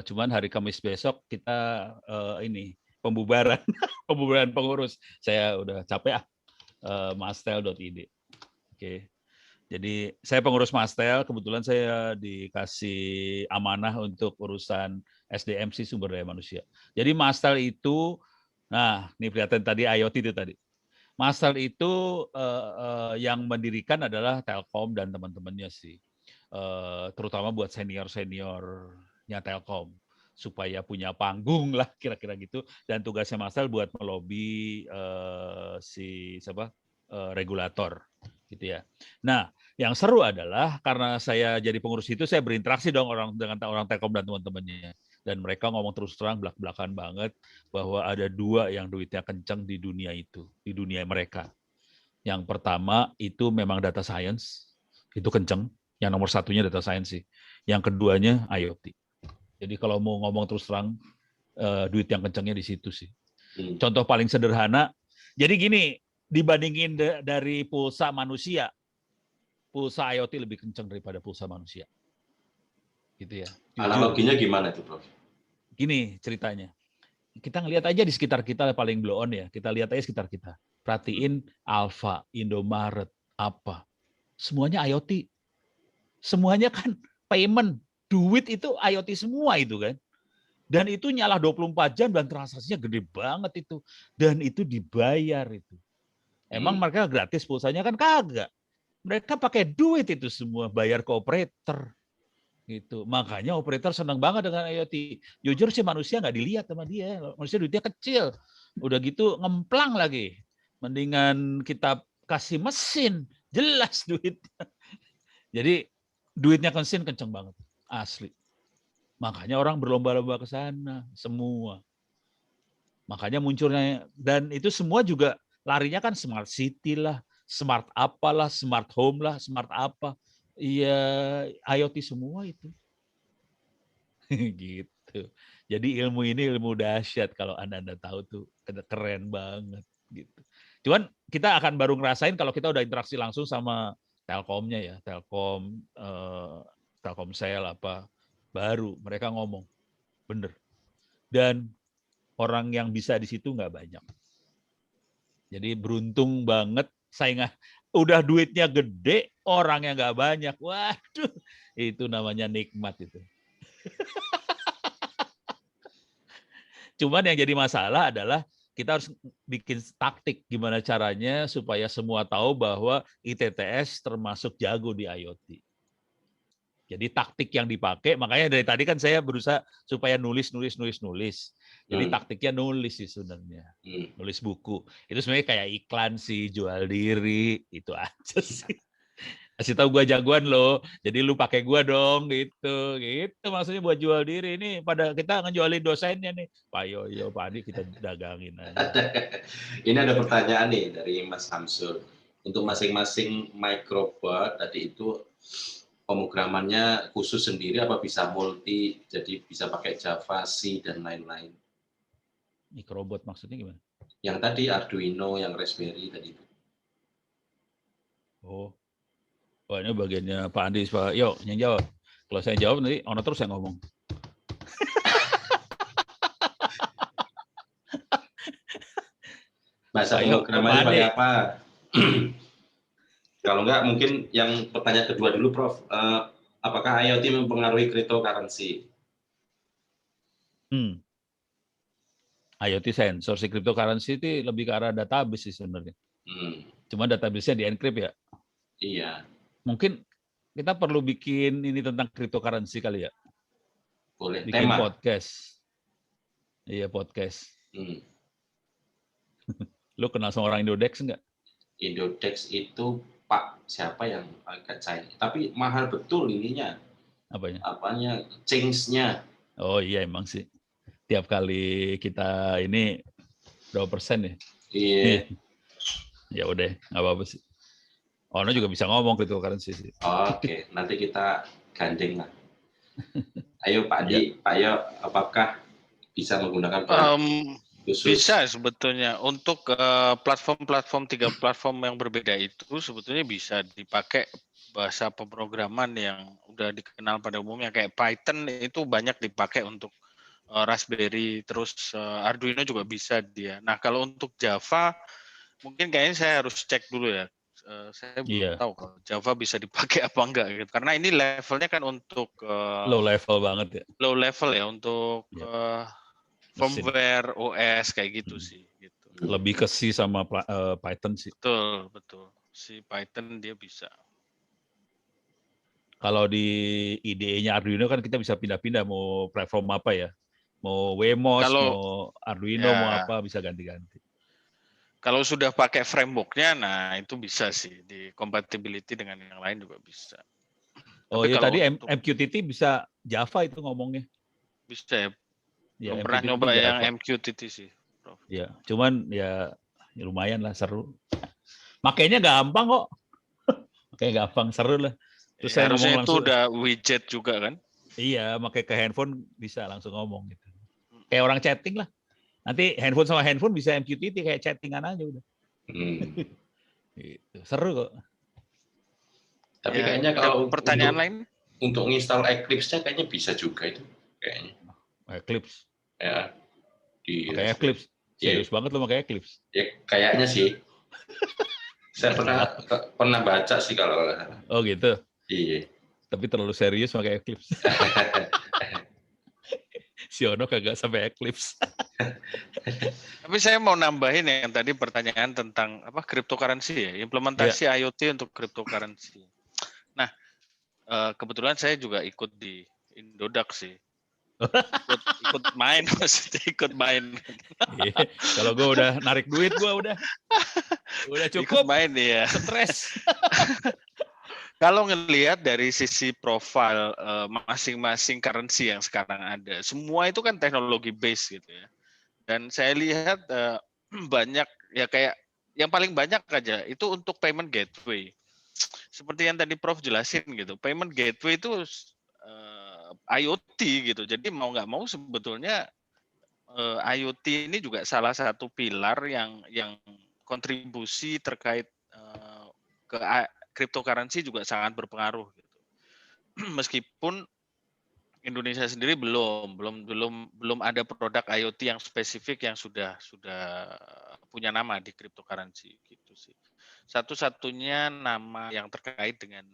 Cuman hari Kamis besok kita ini pembubaran pembubaran pengurus. Saya udah capek mastel.id. Oke. Jadi saya pengurus Mastel, kebetulan saya dikasih amanah untuk urusan SDM sih, sumber daya manusia. Jadi Mastel itu, nah ini kelihatan tadi IoT itu tadi. Mastel itu yang mendirikan adalah Telkom dan teman-temannya sih, terutama buat senior-seniornya Telkom supaya punya panggung lah kira-kira gitu. Dan tugasnya Mastel buat melobi regulator gitu ya. Nah, yang seru adalah karena saya jadi pengurus itu, saya berinteraksi dong dengan orang Telkom dan teman-temannya. Dan mereka ngomong terus terang belak-belakan banget bahwa ada dua yang duitnya kencang di dunia itu, di dunia mereka. Yang pertama itu memang data science, itu kencang. Yang nomor satunya data science sih. Yang keduanya IoT. Jadi kalau mau ngomong terus terang, duit yang kencangnya di situ sih. Contoh paling sederhana, jadi gini, dibandingin dari pulsa manusia, pulsa IoT lebih kencang daripada pulsa manusia. Gitu ya. Analoginya gimana itu, Prof? Gini ceritanya. Kita ngelihat aja di sekitar kita paling blow on ya. Kita lihat aja sekitar kita. Perhatiin Alfa, Indomaret, apa. Semuanya IoT. Semuanya kan payment, duit itu IoT semua itu kan. Dan itu nyala 24 jam dan transaksinya gede banget itu. Dan itu dibayar itu. Emang mereka gratis pulsanya kan kagak. Mereka pakai duit itu semua, bayar ke operator. Gitu. Makanya operator senang banget dengan IoT. Jujur sih manusia nggak dilihat sama dia. Manusia duitnya kecil. Udah gitu ngemplang lagi. Mendingan kita kasih mesin. Jelas duitnya. Jadi duitnya kenceng banget. Asli. Makanya orang berlomba-lomba ke sana. Semua. Makanya munculnya. Dan itu semua juga larinya kan smart city lah. Smart apalah, smart home lah, smart apa. Iya, IoT semua itu. Gitu. Jadi ilmu ini ilmu dahsyat kalau Anda tahu tuh, keren banget gitu. Cuman kita akan baru ngerasain kalau kita udah interaksi langsung sama Telkomnya ya, Telkomsel apa, baru mereka ngomong. Bener. Dan orang yang bisa di situ nggak banyak. Jadi beruntung banget, udah duitnya gede, orangnya nggak banyak. Waduh, itu namanya nikmat itu. Cuman yang jadi masalah adalah kita harus bikin taktik gimana caranya supaya semua tahu bahwa ITTS termasuk jago di IoT. Jadi taktik yang dipakai, makanya dari tadi kan saya berusaha supaya nulis. Jadi taktiknya nulis sih sebenarnya. Nulis buku. Itu sebenarnya kayak iklan sih, jual diri, itu aja sih. Kasih tahu gue jagoan lo, jadi lu pakai gue dong gitu. Gitu maksudnya buat jual diri. Ini pada kita ngejualin dosennya nih. Pak Yoyo, Pak Adi kita dagangin aja. Ini ada pertanyaan nih dari Mas Hamsul. Untuk masing-masing microbot tadi itu pemrogramannya khusus sendiri apa bisa multi, jadi bisa pakai Java, C, dan lain-lain. Mikrobot maksudnya gimana? Yang tadi Arduino, yang Raspberry tadi itu. Oh, ini bagiannya Pak Andi, Pak. Yuk, yang jawab. Kalau saya jawab nanti Ono terus yang ngomong. Bahasa pemrogramannya pakai apa? Kalau enggak, mungkin yang pertanyaan kedua dulu, Prof. Apakah IoT mempengaruhi cryptocurrency? IoT sensor si cryptocurrency itu lebih ke arah database sih sebenarnya. Cuma database-nya di-encrypt ya. Iya. Mungkin kita perlu bikin ini tentang cryptocurrency kali ya. Boleh. Bikin Tema. podcast. Iya, podcast. Lu kenal sama orang Indodex enggak? Indodex itu Pak siapa yang agak cair. Tapi mahal betul ininya. Apanya? Apanya? Change-nya. Oh iya emang sih. Tiap kali kita ini berapa persen ya? Iya. Ya udah, nggak apa-apa sih. Ono juga bisa ngomong cryptocurrency sih. Oke, nanti kita gandeng lah. Ayo Pak Di, Pak Yo, apakah bisa menggunakan khusus? Bisa sebetulnya untuk platform-platform 3 platform yang berbeda itu sebetulnya bisa dipakai bahasa pemrograman yang udah dikenal pada umumnya kayak Python itu banyak dipakai untuk Raspberry, terus Arduino juga bisa dia. Nah kalau untuk Java mungkin kayaknya saya harus cek dulu ya. Saya belum tahu kalau Java bisa dipakai apa enggak gitu. Karena ini levelnya kan untuk low level banget ya. Low level ya untuk firmware OS kayak gitu sih. Gitu. Lebih ke C sama Python sih. Betul. Si Python dia bisa. Kalau di IDE-nya Arduino kan kita bisa pindah-pindah mau platform apa ya. Mau Wemos, mau Arduino, mau apa bisa ganti-ganti. Kalau sudah pakai framework-nya, nah itu bisa sih di compatibility dengan yang lain juga bisa. Oh iya tadi MQTT bisa Java itu ngomongnya. Bisa ya. Ya belum pernah nyoba Java. Yang MQTT sih, Prof. Ya, cuman ya lumayan lah seru. Makanya gampang kok. Makanya gampang seru lah. Terus saya harusnya itu udah widget juga kan? Iya, makanya ke handphone bisa langsung ngomong gitu. Kayak orang chatting lah. Nanti handphone sama handphone bisa MQTT kayak chattingan aja udah. Gitu. Seru kok. Tapi kayaknya kalau pertanyaan lain untuk nginstal Eclipse-nya kayaknya bisa juga itu kayaknya. Eclipse. Ya. Pakai Eclipse. Serius banget lo pakai Eclipse. Ya kayaknya sih. Saya pernah baca sih kalau. Oh gitu. Iya. Tapi terlalu serius pakai Eclipse. Si Ono kagak sampai Eclipse. Tapi saya mau nambahin yang tadi pertanyaan tentang apa cryptocurrency ya, implementasi IoT untuk cryptocurrency. Nah, kebetulan saya juga ikut di Indodax sih. Ikut main maksudnya ikut main. Kalau gue udah narik duit gue udah cukup ikut main ya. Stres. Kalau ngelihat dari sisi profil masing-masing currency yang sekarang ada, semua itu kan teknologi base gitu ya. Dan saya lihat banyak ya kayak yang paling banyak aja itu untuk payment gateway. Seperti yang tadi Prof jelasin gitu, payment gateway itu IoT gitu. Jadi mau nggak mau sebetulnya IoT ini juga salah satu pilar yang kontribusi terkait ke cryptocurrency juga sangat berpengaruh gitu. Meskipun Indonesia sendiri belum ada produk IoT yang spesifik yang sudah punya nama di cryptocurrency gitu sih. Satu-satunya nama yang terkait dengan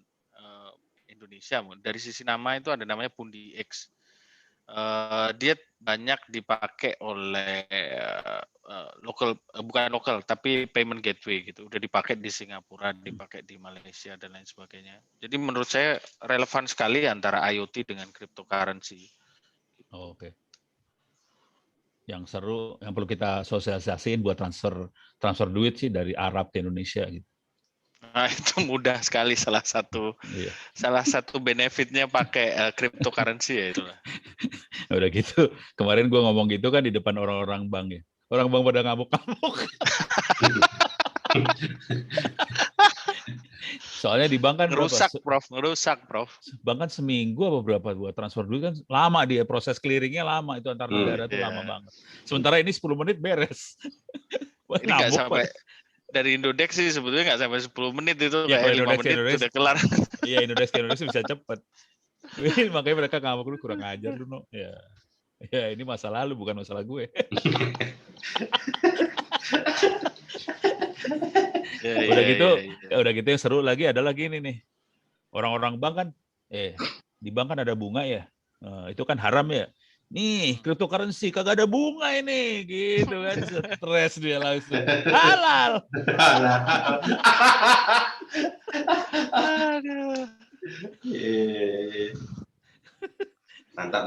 Indonesia dari sisi nama itu ada namanya Pundi X. Dia banyak dipakai oleh bukan lokal tapi payment gateway gitu. Udah dipakai di Singapura, dipakai di Malaysia dan lain sebagainya. Jadi menurut saya relevan sekali antara IoT dengan cryptocurrency. Oh, oke. Yang seru yang perlu kita sosialisasiin buat transfer duit sih dari Arab ke Indonesia gitu. Nah, itu mudah sekali salah satu benefitnya pakai cryptocurrency ya itulah. Udah gitu, kemarin gue ngomong gitu kan di depan orang-orang bank ya. Orang bank pada ngamuk-ngamuk. Soalnya di bank kan ngerusak, Prof. Bank kan seminggu apa berapa buat transfer dulu kan lama dia proses clearingnya lama itu antar negara tuh lama banget. Sementara ini 10 menit beres. Ini nggak sampai dari Indodex sih sebetulnya nggak sampai 10 menit itu ya, kayak 5 menit Indodex, udah kelar. Iya Indodex bisa cepet. Makanya mereka ngamuk lu kurang ajar lu no. Ya ini masa lalu bukan masalah gue. Udah gitu yang seru lagi ada lagi ini nih. Orang-orang bank kan di bank kan ada bunga ya. Itu kan haram ya. Nih, cryptocurrency kagak ada bunga ini gitu kan. Stres dia langsung. Halal. Aduh. Mantap.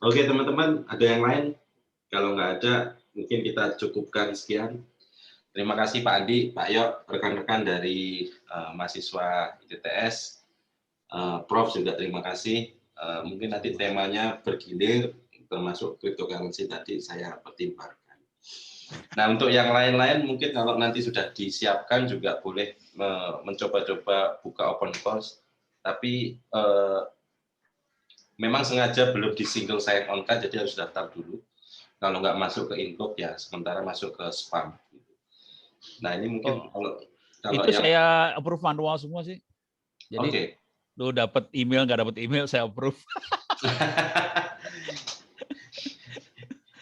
Oke teman-teman, ada yang lain? Kalau nggak ada, mungkin kita cukupkan sekian. Terima kasih Pak Andi, Pak Yok, rekan-rekan dari mahasiswa ITTS. Prof juga terima kasih. Mungkin nanti temanya bergilir, termasuk cryptocurrency tadi saya pertimbangkan. Nah untuk yang lain-lain mungkin kalau nanti sudah disiapkan juga boleh mencoba-coba buka open course. Tapi memang sengaja belum di single sign on kan, jadi harus daftar dulu. Kalau nggak masuk ke inbox ya sementara masuk ke spam. Nah ini mungkin kalau itu yang... saya approve manual semua sih. Jadi lu dapat email nggak dapat email saya approve.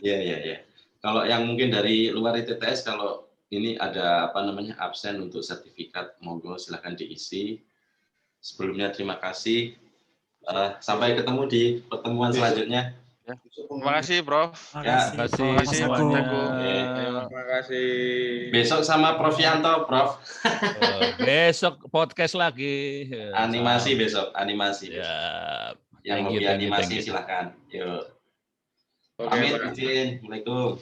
Ya. Kalau yang mungkin dari luar ITTS kalau ini ada absen untuk sertifikat, monggo silahkan diisi. Sebelumnya terima kasih. Sampai ketemu di pertemuan selanjutnya. Terima kasih, Prof. Terima kasih. Terima kasih. Besok sama Prof Yanto, Prof. Besok podcast lagi. Animasi besok, animasi. Ya. Yang mau animasi silahkan. Yuk. Amin, izin. Assalamualaikum.